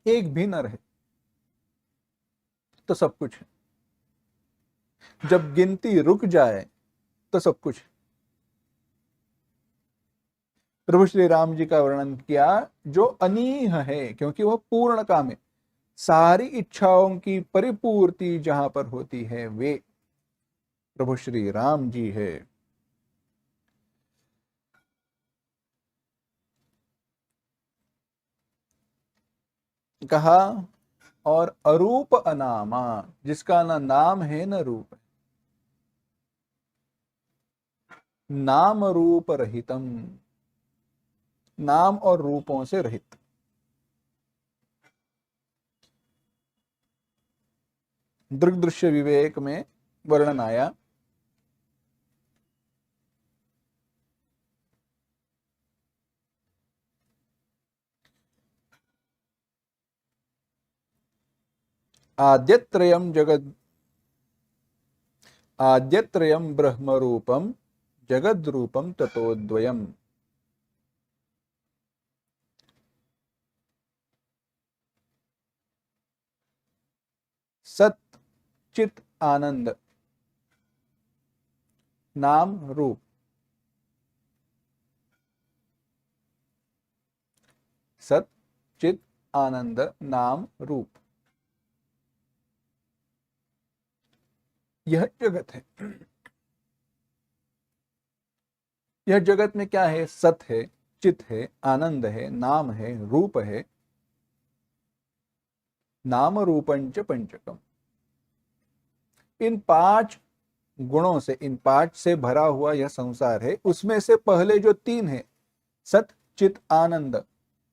एक भी न रहे, तो सब कुछ है। जब गिनती रुक जाए तो सब कुछ है। प्रभु श्री राम जी का वर्णन किया, जो अनीह है क्योंकि वह पूर्ण काम है, सारी इच्छाओं की परिपूर्ति जहां पर होती है वे प्रभु श्री राम जी है। कहा और अरूप अनामा, जिसका ना नाम है न रूप है, नाम रूप रहितम, नाम और रूपों से रहित। दृग दृश्य विवेक में वर्णन आया, आद्यत्रयम जगद, आद्यत्रयम ब्रह्म रूपम जगद रूपम ततोद्वयम। सत चित आनंद, नाम रूप, सत चित आनंद नाम रूप, यह जगत है। यह जगत में क्या है? सत है, चित है, आनंद है, नाम है, रूप है। नाम रूपंच पंचकम, इन 5 गुणों से, इन 5 से भरा हुआ यह संसार है। उसमें से पहले जो 3 है, सत चित आनंद,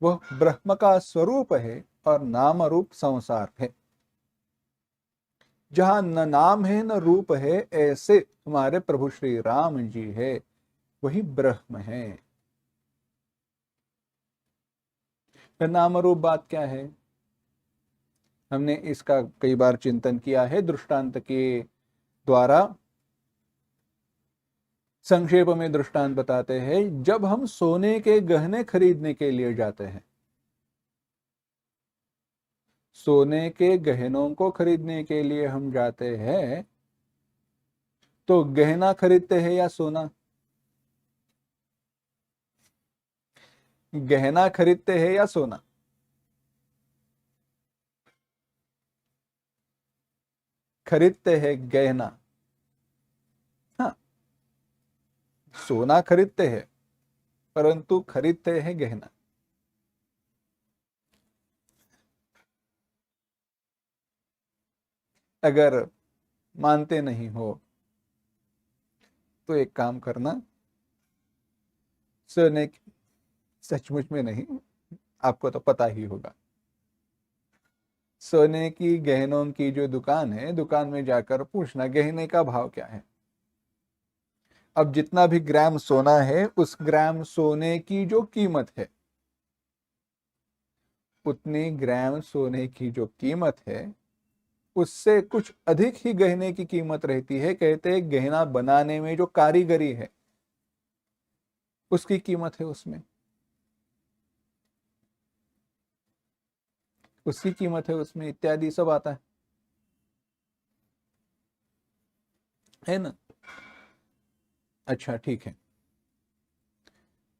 वह ब्रह्म का स्वरूप है और नाम रूप संसार है। जहां न नाम है न रूप है, ऐसे हमारे प्रभु श्री राम जी है, वही ब्रह्म है। नाम रूप बात क्या है? हमने इसका कई बार चिंतन किया है दृष्टांत के द्वारा। संक्षेप में दृष्टांत बताते हैं, जब हम सोने के गहने खरीदने के लिए जाते हैं, सोने के गहनों को खरीदने के लिए हम जाते हैं, तो गहना खरीदते हैं या सोना? गहना खरीदते हैं या सोना? खरीदते हैं गहना। हाँ, सोना खरीदते हैं, परंतु खरीदते हैं गहना। अगर मानते नहीं हो तो एक काम करना, सोने, सचमुच में नहीं, आपको तो पता ही होगा, सोने की गहनों की जो दुकान है, दुकान में जाकर पूछना गहने का भाव क्या है। अब जितना भी ग्राम सोना है, उस ग्राम सोने की जो कीमत है, उतनी ग्राम सोने की जो कीमत है, उससे कुछ अधिक ही गहने की कीमत रहती है। कहते हैं गहना बनाने में जो कारीगरी है, उसकी कीमत है, उसमें उसकी कीमत है, उसमें इत्यादि सब आता है ना। अच्छा ठीक है,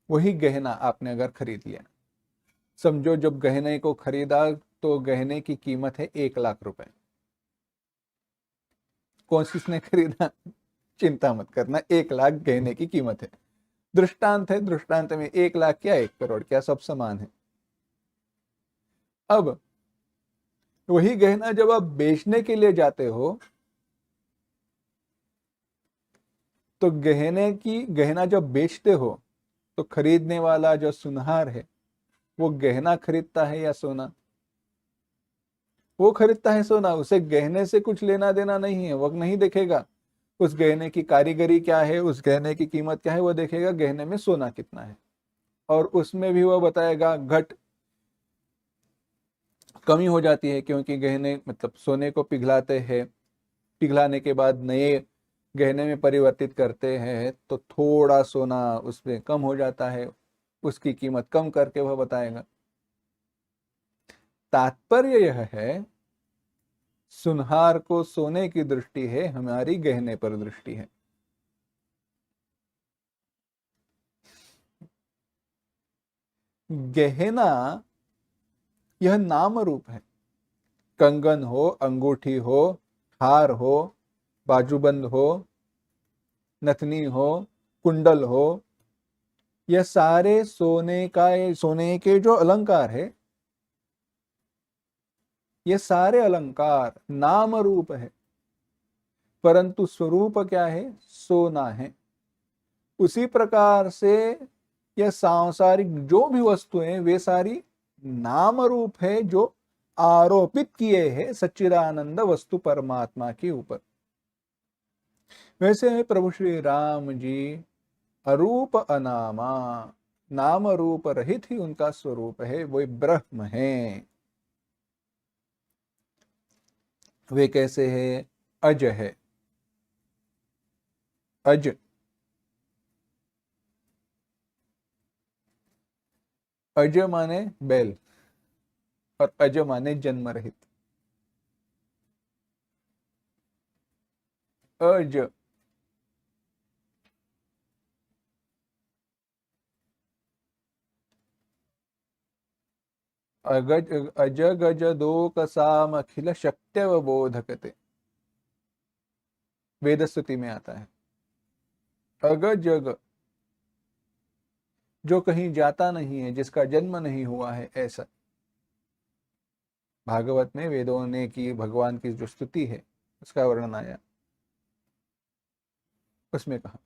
वही गहना आपने अगर खरीद लिया, समझो जब गहने को खरीदा तो गहने की कीमत है 1,00,000 रुपए। कौन किसने खरीदा? चिंता मत करना, 1,00,000 गहने की कीमत है। दृष्टांत है, दृष्टांत में 1,00,000 क्या 1 करोड़ क्या, सब समान है। अब वही गहना जब आप बेचने के लिए जाते हो, तो गहना जब बेचते हो, तो खरीदने वाला जो सुनहार है, वो गहना खरीदता है या सोना? वो खरीदता है सोना। उसे गहने से कुछ लेना देना नहीं है, वो नहीं देखेगा उस गहने की कारीगरी क्या है, उस गहने की कीमत क्या है, वो देखेगा गहने में सोना कितना है। और उसमें भी वो बताएगा घट कमी हो जाती है, क्योंकि गहने मतलब सोने को पिघलाते हैं, पिघलाने के बाद नए गहने में परिवर्तित करते हैं, तो थोड़ा सोना उसमें कम हो जाता है, उसकी कीमत कम करके वह बताएगा। तात्पर्य यह है, सुनहार को सोने की दृष्टि है, हमारी गहने पर दृष्टि है। गहना यह नाम रूप है। कंगन हो, अंगूठी हो, हार हो, बाजूबंद हो, नथनी हो, कुंडल हो, यह सारे सोने के जो अलंकार है, ये सारे अलंकार नाम रूप है, परंतु स्वरूप क्या है? सोना है। उसी प्रकार से यह सांसारिक जो भी वस्तुएं, वे सारी नाम रूप है, जो आरोपित किए हैं सच्चिदानंद वस्तु परमात्मा के ऊपर। वैसे प्रभु श्री राम जी अरूप अनामा, नाम रूप रहित ही उनका स्वरूप है, वो ब्रह्म है। वे कैसे है? अज है। अज, अज माने बैल, और अज माने जन्म रहित। अज, अगज अज गज दोक साम अखिल शक्त्यवबोधकते, वेद स्तुति में आता है। अग जग, जो कहीं जाता नहीं है, जिसका जन्म नहीं हुआ है, ऐसा। भागवत में वेदों ने की भगवान की जो स्तुति है उसका वर्णन आया, उसमें कहा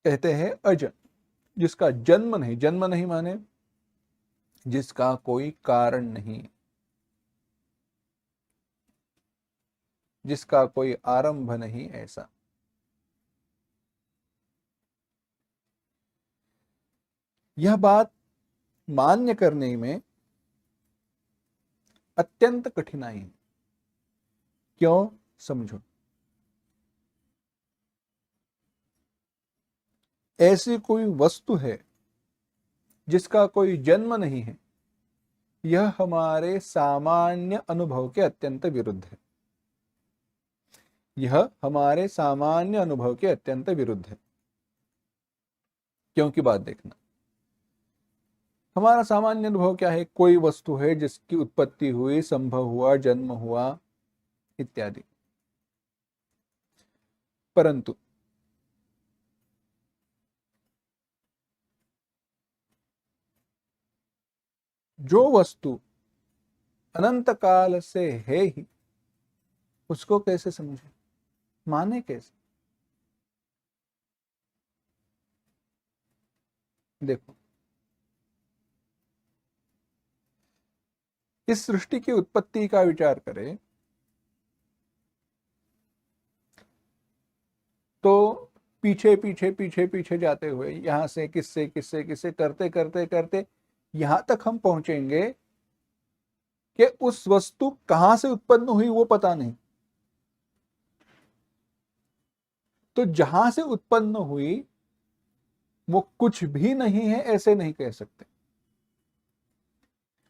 कहते हैं अज, जिसका जन्म नहीं, जन्म नहीं माने जिसका कोई कारण नहीं, जिसका कोई आरंभ नहीं, ऐसा। यह बात मान्य करने में अत्यंत कठिनाई है। क्यों? समझो। ऐसी कोई वस्तु है जिसका कोई जन्म नहीं है, यह हमारे सामान्य अनुभव के अत्यंत विरुद्ध है। यह हमारे सामान्य अनुभव के अत्यंत विरुद्ध है। क्योंकि बात देखना, हमारा सामान्य अनुभव क्या है? कोई वस्तु है जिसकी उत्पत्ति हुई, संभव हुआ, जन्म हुआ इत्यादि। परंतु जो वस्तु अनंत काल से है ही, उसको कैसे समझे, माने कैसे? देखो, इस सृष्टि की उत्पत्ति का विचार करें तो पीछे पीछे पीछे पीछे जाते हुए यहां से किससे किससे किससे करते करते करते यहां तक हम पहुंचेंगे कि उस वस्तु कहां से उत्पन्न हुई वो पता नहीं। तो जहां से उत्पन्न हुई वो कुछ भी नहीं है, ऐसे नहीं कह सकते।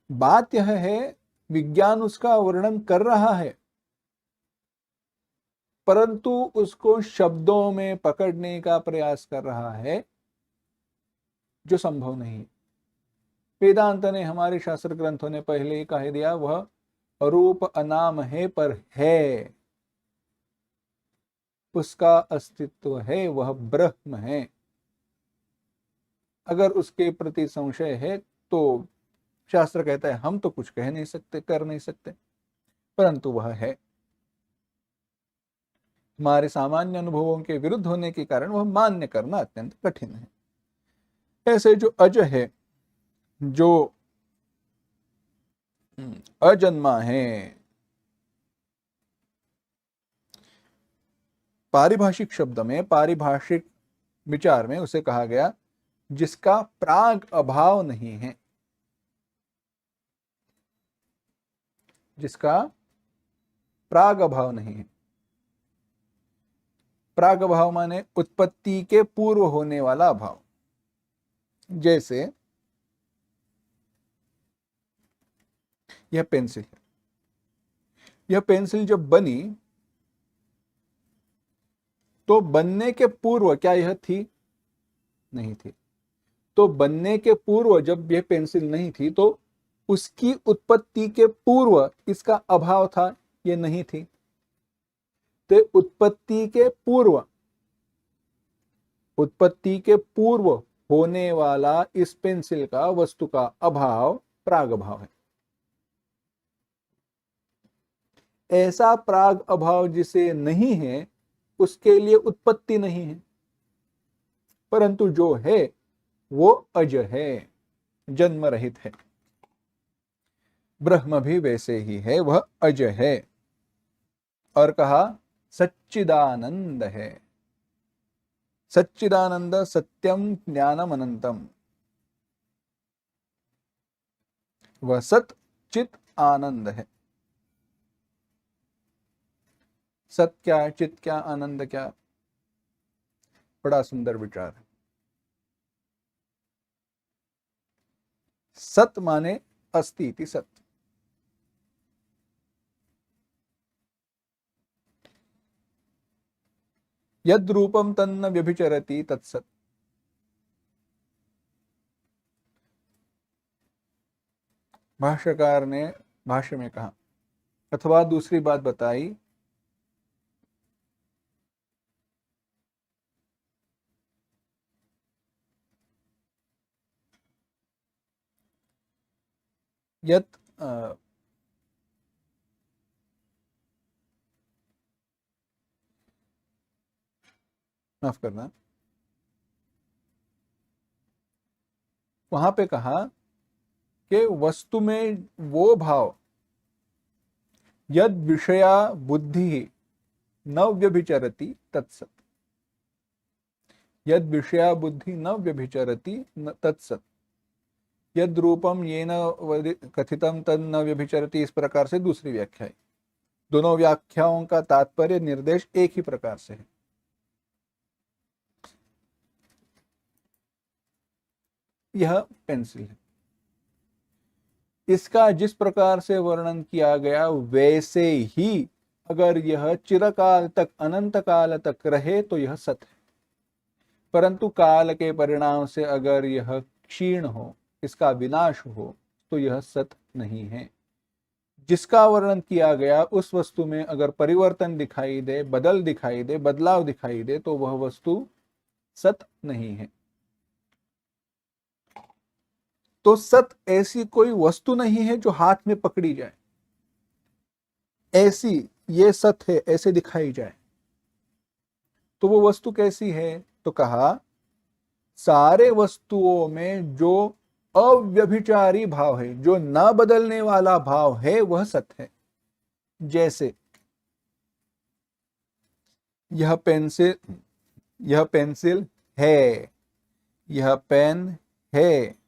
बात यह है, विज्ञान उसका वर्णन कर रहा है, परंतु उसको शब्दों में पकड़ने का प्रयास कर रहा है जो संभव नहीं। वेदांत ने, हमारे शास्त्र ग्रंथों ने पहले ही कह दिया, वह अरूप अनाम है पर है, उसका अस्तित्व है, वह ब्रह्म है। अगर उसके प्रति संशय है तो शास्त्र कहता है हम तो कुछ कह नहीं सकते, कर नहीं सकते, परंतु वह है। हमारे सामान्य अनुभवों के विरुद्ध होने के कारण वह मान्य करना अत्यंत कठिन है। ऐसे जो अज है, जो अजन्मा है, पारिभाषिक शब्द में, पारिभाषिक विचार में उसे कहा गया जिसका प्राग अभाव नहीं है। जिसका प्राग अभाव नहीं है। प्राग अभाव माने उत्पत्ति के पूर्व होने वाला अभाव। जैसे यह पेंसिल है, यह पेंसिल जब बनी तो बनने के पूर्व क्या यह थी? नहीं थी। तो बनने के पूर्व जब यह पेंसिल नहीं थी तो उसकी उत्पत्ति के पूर्व इसका अभाव था, यह नहीं थी। तो उत्पत्ति के पूर्व होने वाला इस पेंसिल का, वस्तु का अभाव प्राग अभाव है। ऐसा प्राग अभाव जिसे नहीं है उसके लिए उत्पत्ति नहीं है, परंतु जो है वो अज है, जन्म रहित है। ब्रह्म भी वैसे ही है, वह अज है। और कहा सच्चिदानंद है। सच्चिदानंद सत्यम ज्ञानम अनंतम, वह सत चित आनंद है। सत क्या है, चित क्या, आनंद क्या? बड़ा सुंदर विचार है। सत माने अस्ति इति सत। यद रूपम तन्न व्यभिचरति तत्सत। भाष्यकार ने भाष्य में कहा अथवा दूसरी बात बताई, यत माफ करना, वहां पे कहा कि वस्तु में वो भाव यद विषया बुद्धि न व्यभिचरति तत्सत, यद विषया बुद्धि न व्यभिचरति तत्सत, यद रूपम येन कथितम तद न व्यभिचरति, इस प्रकार से दूसरी व्याख्या है। दोनों व्याख्याओं का तात्पर्य निर्देश एक ही प्रकार से है। यह पेंसिल है, इसका जिस प्रकार से वर्णन किया गया वैसे ही अगर यह चिरकाल तक अनंत काल तक रहे तो यह सत है, परंतु काल के परिणाम से अगर यह क्षीण हो, इसका विनाश हो, तो यह सत नहीं है। जिसका वर्णन किया गया उस वस्तु में अगर परिवर्तन दिखाई दे, बदल दिखाई दे, बदलाव दिखाई दे, तो वह वस्तु सत नहीं है। तो सत ऐसी कोई वस्तु नहीं है जो हाथ में पकड़ी जाए, ऐसी ये सत है ऐसे दिखाई जाए। तो वो वस्तु कैसी है? तो कहा सारे वस्तुओं में जो अव्यभिचारी भाव है, जो न बदलने वाला भाव है, वह सत है। जैसे यह पेंसिल है, यह पेन है,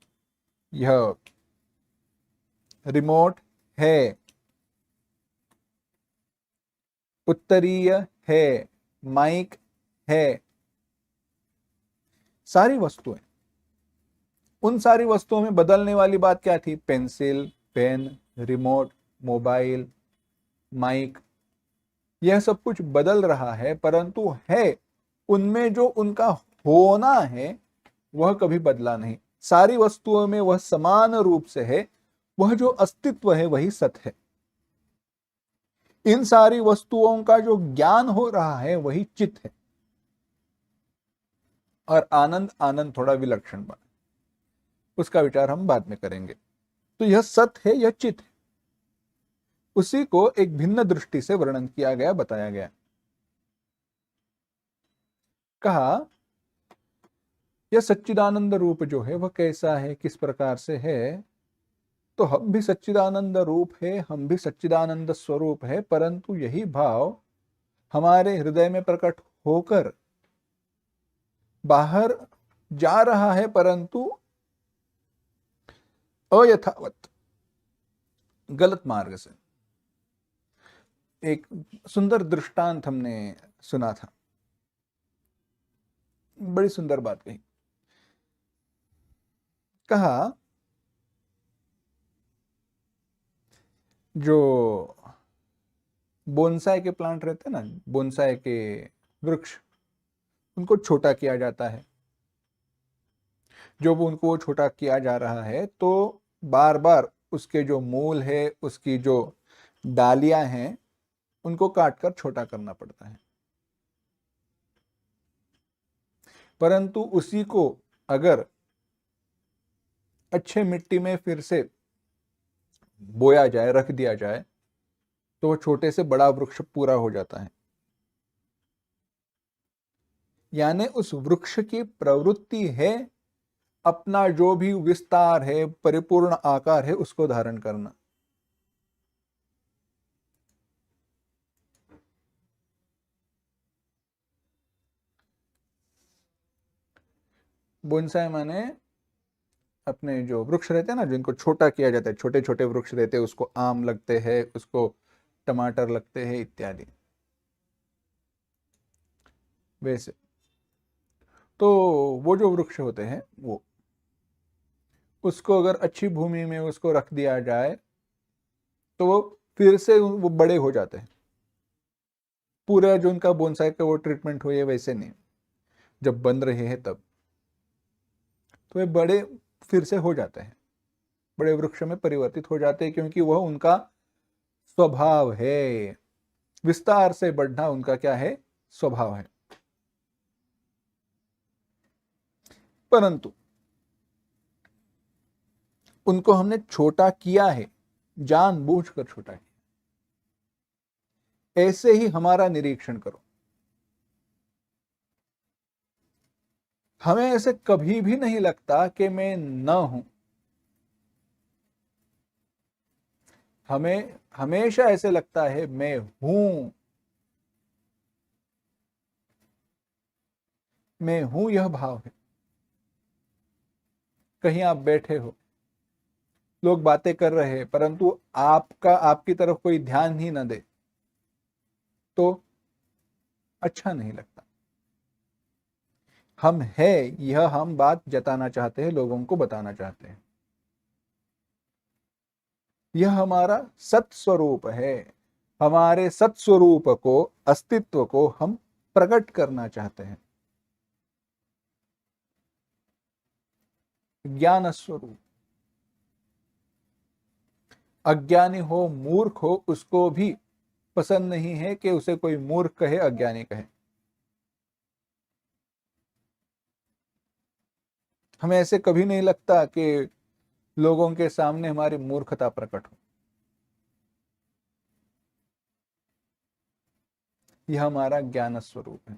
यह रिमोट है, उत्तरीय है, माइक है, सारी वस्तुएं। उन सारी वस्तुओं में बदलने वाली बात क्या थी? Pencil, pen, remote, mobile, mike, यह सब कुछ बदल रहा है, परंतु है उनमें जो उनका होना है वह कभी बदला नहीं। सारी वस्तुओं में वह समान रूप से है, वह जो अस्तित्व है वही सत है। इन सारी वस्तुओं का जो ज्ञान हो रहा है वही चित है। और आनंद थोड़ा विलक्षण बात, उसका विचार हम बाद में करेंगे। तो यह सत है, यह चित है। उसी को एक भिन्न दृष्टि से वर्णन किया गया, बताया गया। कहा यह सच्चिदानंद रूप जो है वह कैसा है, किस प्रकार से है? तो हम भी सच्चिदानंद रूप है, हम भी सच्चिदानंद स्वरूप है, परंतु यही भाव हमारे हृदय में प्रकट होकर बाहर जा रहा है, परंतु अयथावत, गलत मार्ग से। एक सुंदर दृष्टांत हमने सुना था, बड़ी सुंदर बात कही। कहा जो बोनसाई के प्लांट रहते हैं ना, बोनसाई के वृक्ष, उनको छोटा किया जाता है। जो उनको छोटा किया जा रहा है तो बार बार उसके जो मूल है, उसकी जो डालियां हैं, उनको काटकर छोटा करना पड़ता है। परंतु उसी को अगर अच्छे मिट्टी में फिर से बोया जाए, रख दिया जाए, तो वो छोटे से बड़ा वृक्ष पूरा हो जाता है। यानी उस वृक्ष की प्रवृत्ति है अपना जो भी विस्तार है, परिपूर्ण आकार है, उसको धारण करना। बोनसाई माने अपने जो वृक्ष रहते हैं ना, जिनको छोटा किया जाता है, छोटे छोटे वृक्ष रहते हैं, उसको आम लगते हैं, उसको टमाटर लगते हैं इत्यादि, वैसे। तो वो जो वृक्ष होते हैं वो, उसको अगर अच्छी भूमि में उसको रख दिया जाए तो वो फिर से वो बड़े हो जाते हैं। पूरा जो उनका बोनसाई का वो ट्रीटमेंट हुई है वैसे नहीं, जब बन रहे हैं तब तो वे बड़े फिर से हो जाते हैं, बड़े वृक्ष में परिवर्तित हो जाते हैं, क्योंकि वह उनका स्वभाव है। विस्तार से बढ़ना उनका क्या है, स्वभाव है। परंतु उनको हमने छोटा किया है, जानबूझकर छोटा किया। ऐसे ही हमारा निरीक्षण करो। हमें ऐसे कभी भी नहीं लगता कि मैं न हूं। हमें हमेशा ऐसे लगता है मैं हूं, मैं हूं, यह भाव है। कहीं आप बैठे हो, लोग बातें कर रहे हैं, परंतु आपकी तरफ कोई ध्यान ही न दे तो अच्छा नहीं लगता। हम है, यह हम बात जताना चाहते हैं, लोगों को बताना चाहते हैं। यह हमारा सत्स्वरूप है। हमारे सत्स्वरूप को, अस्तित्व को हम प्रकट करना चाहते हैं। ज्ञान स्वरूप। अज्ञानी हो, मूर्ख हो, उसको भी पसंद नहीं है कि उसे कोई मूर्ख कहे, अज्ञानी कहे। हमें ऐसे कभी नहीं लगता कि लोगों के सामने हमारी मूर्खता प्रकट हो। यह हमारा ज्ञान स्वरूप है।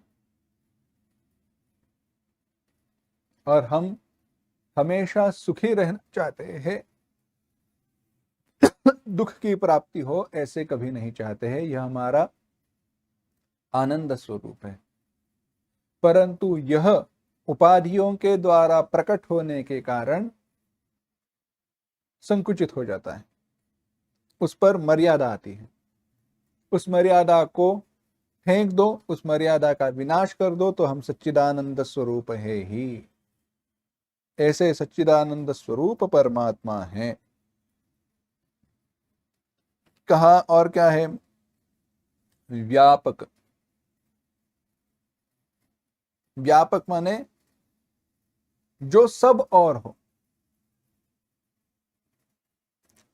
और हम हमेशा सुखी रहना चाहते हैं, दुख की प्राप्ति हो ऐसे कभी नहीं चाहते हैं। यह हमारा आनंद स्वरूप है। परंतु यह उपाधियों के द्वारा प्रकट होने के कारण संकुचित हो जाता है, उस पर मर्यादा आती है। उस मर्यादा को फेंक दो, उस मर्यादा का विनाश कर दो, तो हम सच्चिदानंद स्वरूप है ही। ऐसे सच्चिदानंद स्वरूप परमात्मा है। कहा और क्या है, व्यापक। व्यापक माने जो सब और हो,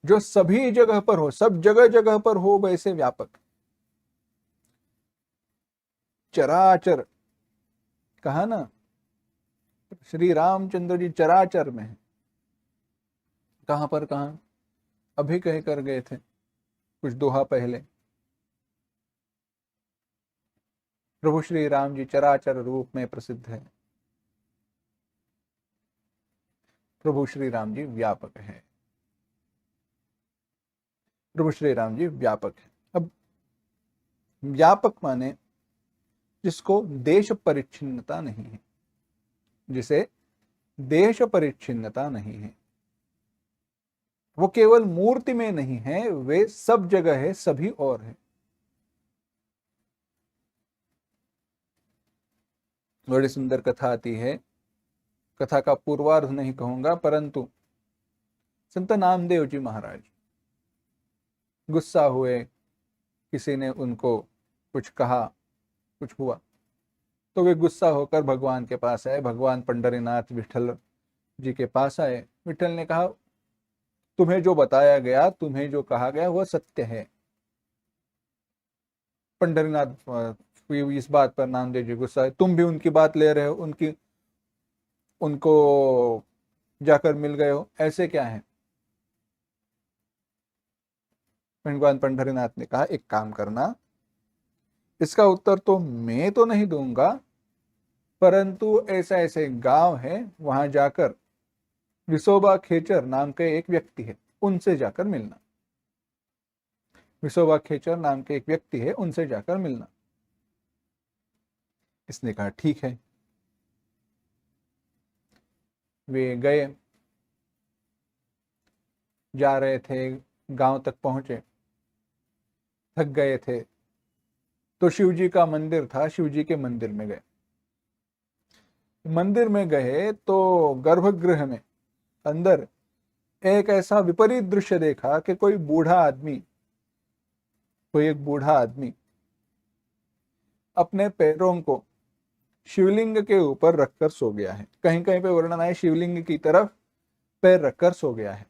जो सभी जगह पर हो, सब जगह जगह पर हो, वैसे व्यापक। चराचर कहा ना, श्री रामचंद्र जी चराचर में है। कहां पर, कहां, अभी कह कर गए थे कुछ दोहा पहले। प्रभु श्री राम जी चराचर रूप में प्रसिद्ध है। प्रभु श्री राम जी व्यापक है। प्रभु श्री राम जी व्यापक है। अब व्यापक माने जिसको देश परिच्छिन्नता नहीं है, जिसे देश परिच्छिन्नता नहीं है। वो केवल मूर्ति में नहीं है, वे सब जगह है, सभी और है। बड़ी सुंदर कथा आती है। कथा का पूर्वार्ध नहीं कहूंगा, परंतु संत नामदेव जी महाराज गुस्सा हुए, किसी ने उनको कुछ कहा, कुछ हुआ, तो वे गुस्सा होकर भगवान के पास आए। भगवान पंढरीनाथ विठल जी के पास आए। विठल ने कहा, तुम्हें जो बताया गया, तुम्हें जो कहा गया वह सत्य है। पंढरीनाथ इस बात पर नामदेव जी गुस्सा है, तुम भी उनकी बात ले रहे हो, उनको जाकर मिल गए हो, ऐसे क्या है। भगवान पंढरीनाथ ने कहा, एक काम करना, इसका उत्तर तो मैं तो नहीं दूंगा, परंतु ऐसा ऐसे गांव है, वहां जाकर विसोबा खेचर नाम के एक व्यक्ति है, उनसे जाकर मिलना। विसोबा खेचर नाम के एक व्यक्ति है, उनसे जाकर मिलना। इसने कहा ठीक है। वे गए, जा रहे थे, गांव तक पहुंचे, थक गए थे, तो शिवजी का मंदिर था, शिवजी के मंदिर में गए। मंदिर में गए तो गर्भगृह में अंदर एक ऐसा विपरीत दृश्य देखा कि कोई एक बूढ़ा आदमी अपने पैरों को शिवलिंग के ऊपर रखकर सो गया है। कहीं कहीं पे वर्णन है शिवलिंग की तरफ पैर रखकर सो गया है।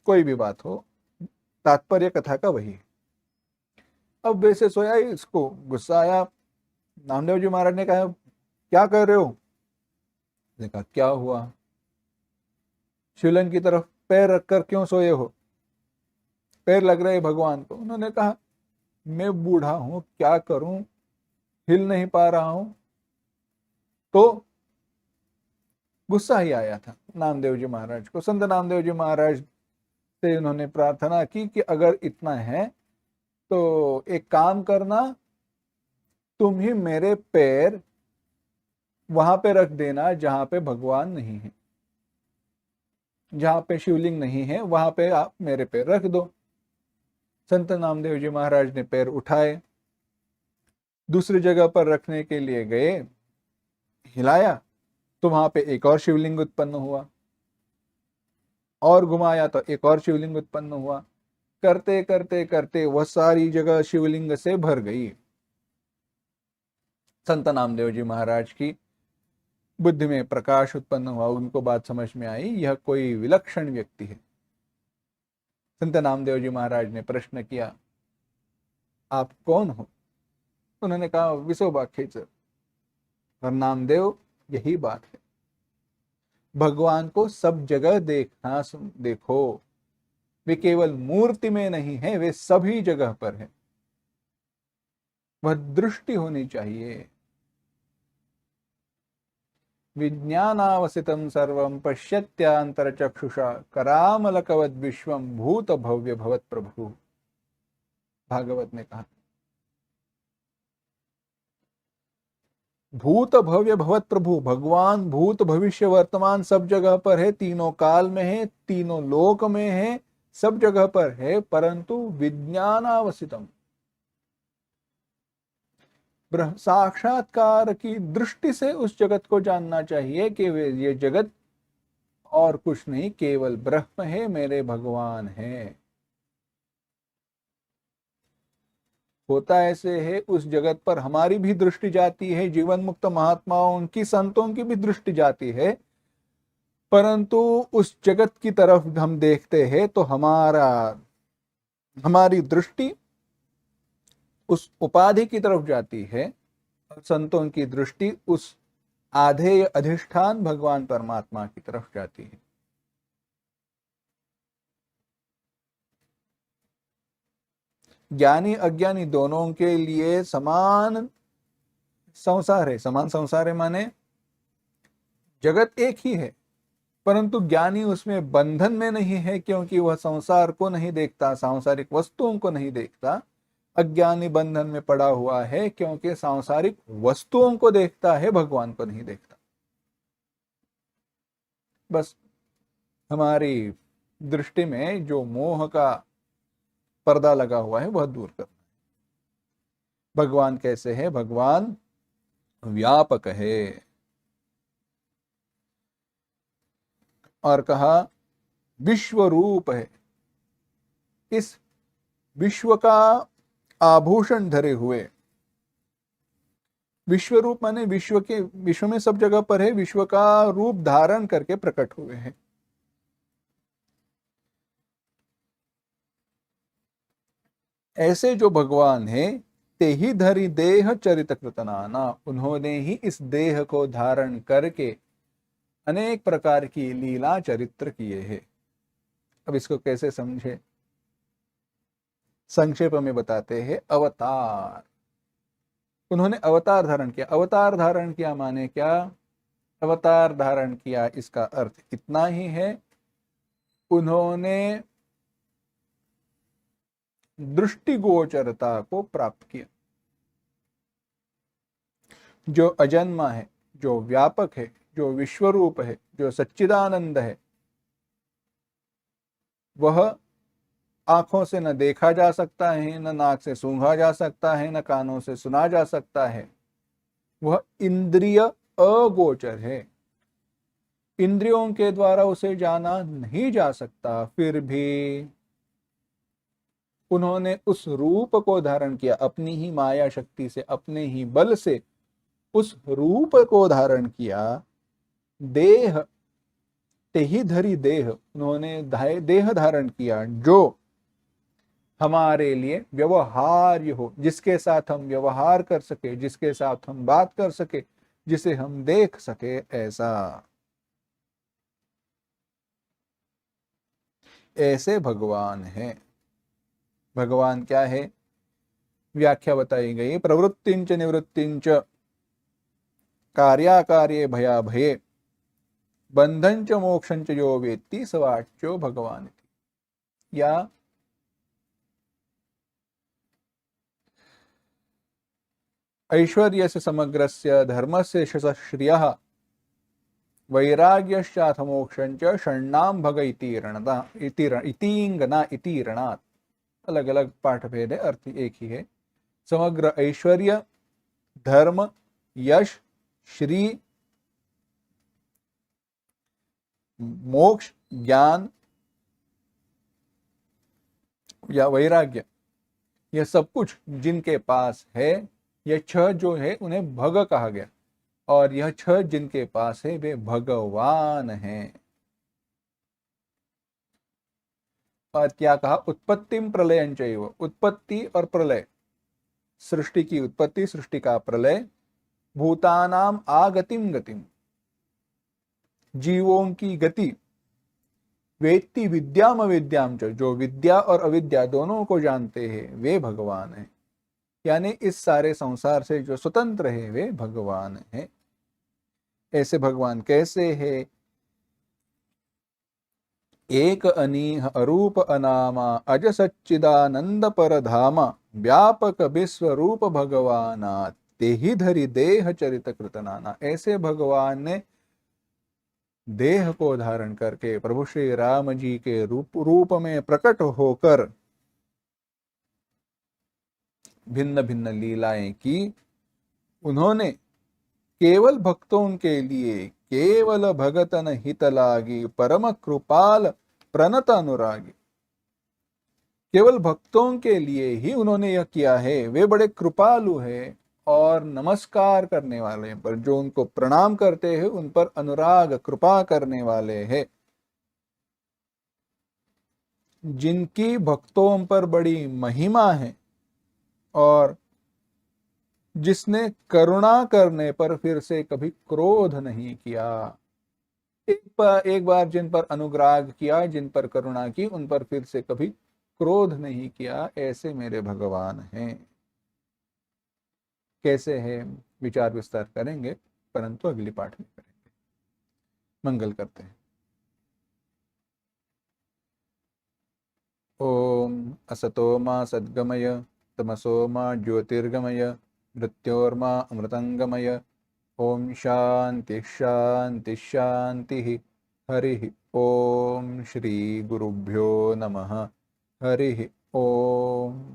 कोई भी बात हो, तात्पर्य कथा का वही है। अब वैसे सोया ही, इसको गुस्सा आया। नामदेव जी महाराज ने कहा क्या कर रहे हो? उसने कहा क्या हुआ, शिवलिंग की तरफ पैर रखकर क्यों सोए हो? पैर लग रहे भगवान को। उन्होंने कहा मैं बूढ़ा हूं, क्या करूं, हिल नहीं पा रहा हूं। तो गुस्सा ही आया था नामदेव जी महाराज को। संत नामदेव जी महाराज से उन्होंने प्रार्थना की कि अगर इतना है तो एक काम करना, तुम ही मेरे पैर वहां पे रख देना जहां पे भगवान नहीं है, जहां पे शिवलिंग नहीं है वहां पे आप मेरे पैर रख दो। संत नामदेव जी महाराज ने पैर उठाए, दूसरी जगह पर रखने के लिए गए, हिलाया तो वहां पे एक और शिवलिंग उत्पन्न हुआ, और घुमाया तो एक और शिवलिंग उत्पन्न हुआ। करते करते करते वह सारी जगह शिवलिंग से भर गई। संत नामदेव जी महाराज की बुद्धि में प्रकाश उत्पन्न हुआ। उनको बात समझ में आई, यह कोई विलक्षण व्यक्ति है। संत नामदेव जी महाराज ने प्रश्न किया, आप कौन हो? उन्होंने कहा विसोबा खेचर। और नामदेव, यही बात है, भगवान को सब जगह देखना, देखो, वे केवल मूर्ति में नहीं है, वे सभी जगह पर है। वह दृष्टि होनी चाहिए। विज्ञानावसितं सर्वं पश्यत्यान्तरचक्षुषा करामलकवद् विश्वं भूत भव्य भवत प्रभु। भागवत ने कहा भूत भव्य भवत प्रभु। भगवान भूत भविष्य वर्तमान सब जगह पर है, तीनों काल में है, तीनों लोक में है, सब जगह पर है, परंतु विज्ञानावसितम, साक्षात्कार की दृष्टि से उस जगत को जानना चाहिए कि ये जगत और कुछ नहीं, केवल ब्रह्म है, मेरे भगवान है। होता ऐसे है, उस जगत पर हमारी भी दृष्टि जाती है, जीवन मुक्त महात्माओं की, संतों की भी दृष्टि जाती है, परंतु उस जगत की तरफ हम देखते हैं तो हमारी दृष्टि उस उपाधि की तरफ जाती है, और संतों की दृष्टि उस आधेय अधिष्ठान भगवान परमात्मा की तरफ जाती है। ज्ञानी अज्ञानी दोनों के लिए समान संसार है। समान संसार है माने जगत एक ही है, परंतु ज्ञानी उसमें बंधन में नहीं है, क्योंकि वह संसार को नहीं देखता, सांसारिक वस्तुओं को नहीं देखता। अज्ञानी बंधन में पड़ा हुआ है, क्योंकि सांसारिक वस्तुओं को देखता है, भगवान को नहीं देखता। बस हमारी दृष्टि में जो मोह का पर्दा लगा हुआ है वह दूर करना। भगवान कैसे है? भगवान व्यापक है। और कहा विश्व रूप है। इस विश्व का आभूषण धरे हुए, विश्व रूप माने विश्व में सब जगह पर है, विश्व का रूप धारण करके प्रकट हुए हैं। ऐसे जो भगवान है, ते ही धरि देह चरित कृतनाना, उन्होंने ही इस देह को धारण करके अनेक प्रकार की लीला चरित्र किए हैं। अब इसको कैसे समझे? संक्षेप में बताते हैं। अवतार, उन्होंने अवतार धारण किया। अवतार धारण किया माने क्या? अवतार धारण किया, इसका अर्थ इतना ही है, उन्होंने दृष्टिगोचरता को प्राप्त किया। जो अजन्मा है, जो व्यापक है, जो विश्वरूप है, जो सच्चिदानंद है, वह आंखों से न देखा जा सकता है, न नाक से सूंघा जा सकता है, न कानों से सुना जा सकता है। वह इंद्रिय अगोचर है, इंद्रियों के द्वारा उसे जाना नहीं जा सकता। फिर भी उन्होंने उस रूप को धारण किया, अपनी ही माया शक्ति से, अपने ही बल से उस रूप को धारण किया। देह ते ही धरी देह, उन्होंने देह धारण किया जो हमारे लिए व्यवहार्य हो, जिसके साथ हम व्यवहार कर सके, जिसके साथ हम बात कर सके, जिसे हम देख सके, ऐसे भगवान है। भगवान क्या है? व्याख्या बताई गई, प्रवृत्तिंच निवृत्तिंच कार्याकार्ये भया भये बंधंच मोक्षंच यो वेत्ति स वाच्यो भगवान। या ऐश्वर्यस्य समग्रस्य धर्मस्य श्रियः वैराग्यश्चाथ मोक्षंच षण्णाम भग इतींगना इतीरणात्। अलग अलग पाठ भेद है, अर्थ एक ही है। समग्र ऐश्वर्य, धर्म, यश, श्री, मोक्ष, ज्ञान या वैराग्य, यह सब कुछ जिनके पास है, यह छह जो है उन्हें भग कहा गया, और यह छह जिनके पास है वे भगवान हैं। और क्या कहा? उत्पत्तिम प्रलयंचैव, उत्पत्ति और प्रलय, सृष्टि की उत्पत्ति, सृष्टि का प्रलय, भूतानाम आगतिम गतिम, जीवों की गति, वेत्ति विद्याम अविद्याम च, जो विद्या और अविद्या दोनों को जानते हैं वे भगवान हैं। यानी इस सारे संसार से जो स्वतंत्र है वे भगवान हैं। ऐसे भगवान कैसे है? एक अनीह अरूप अनामा अज सच्चिदानंद परधामा व्यापक विश्वरूप भगवाना ते ही धरि देह चरित कृतनाना। ऐसे भगवान ने देह को धारण करके प्रभु श्री राम जी के रूप में प्रकट होकर भिन्न भिन्न लीलाएं की। उन्होंने केवल भक्तों के लिए, केवल भगतन हित लागी परम कृपाल प्रणत अनुरागी, केवल भक्तों के लिए ही उन्होंने यह किया है। वे बड़े कृपालु हैं और नमस्कार करने वाले पर, जो उनको प्रणाम करते हैं उन पर अनुराग कृपा करने वाले हैं। जिनकी भक्तों पर बड़ी महिमा है और जिसने करुणा करने पर फिर से कभी क्रोध नहीं किया। एक बार जिन पर अनुग्राह किया, जिन पर करुणा की, उन पर फिर से कभी क्रोध नहीं किया, ऐसे मेरे भगवान हैं। कैसे है विचार विस्तार करेंगे, परंतु अगली पाठ में करेंगे। मंगल करते हैं। ओम असतो मा सद्गमय तमसो मा ज्योतिर्गमय मृत्योर्मा अमृतंगमय। ओम शांति शांति शांति। हरि ओम। श्री गुरुभ्यो नमः। हरि ओम।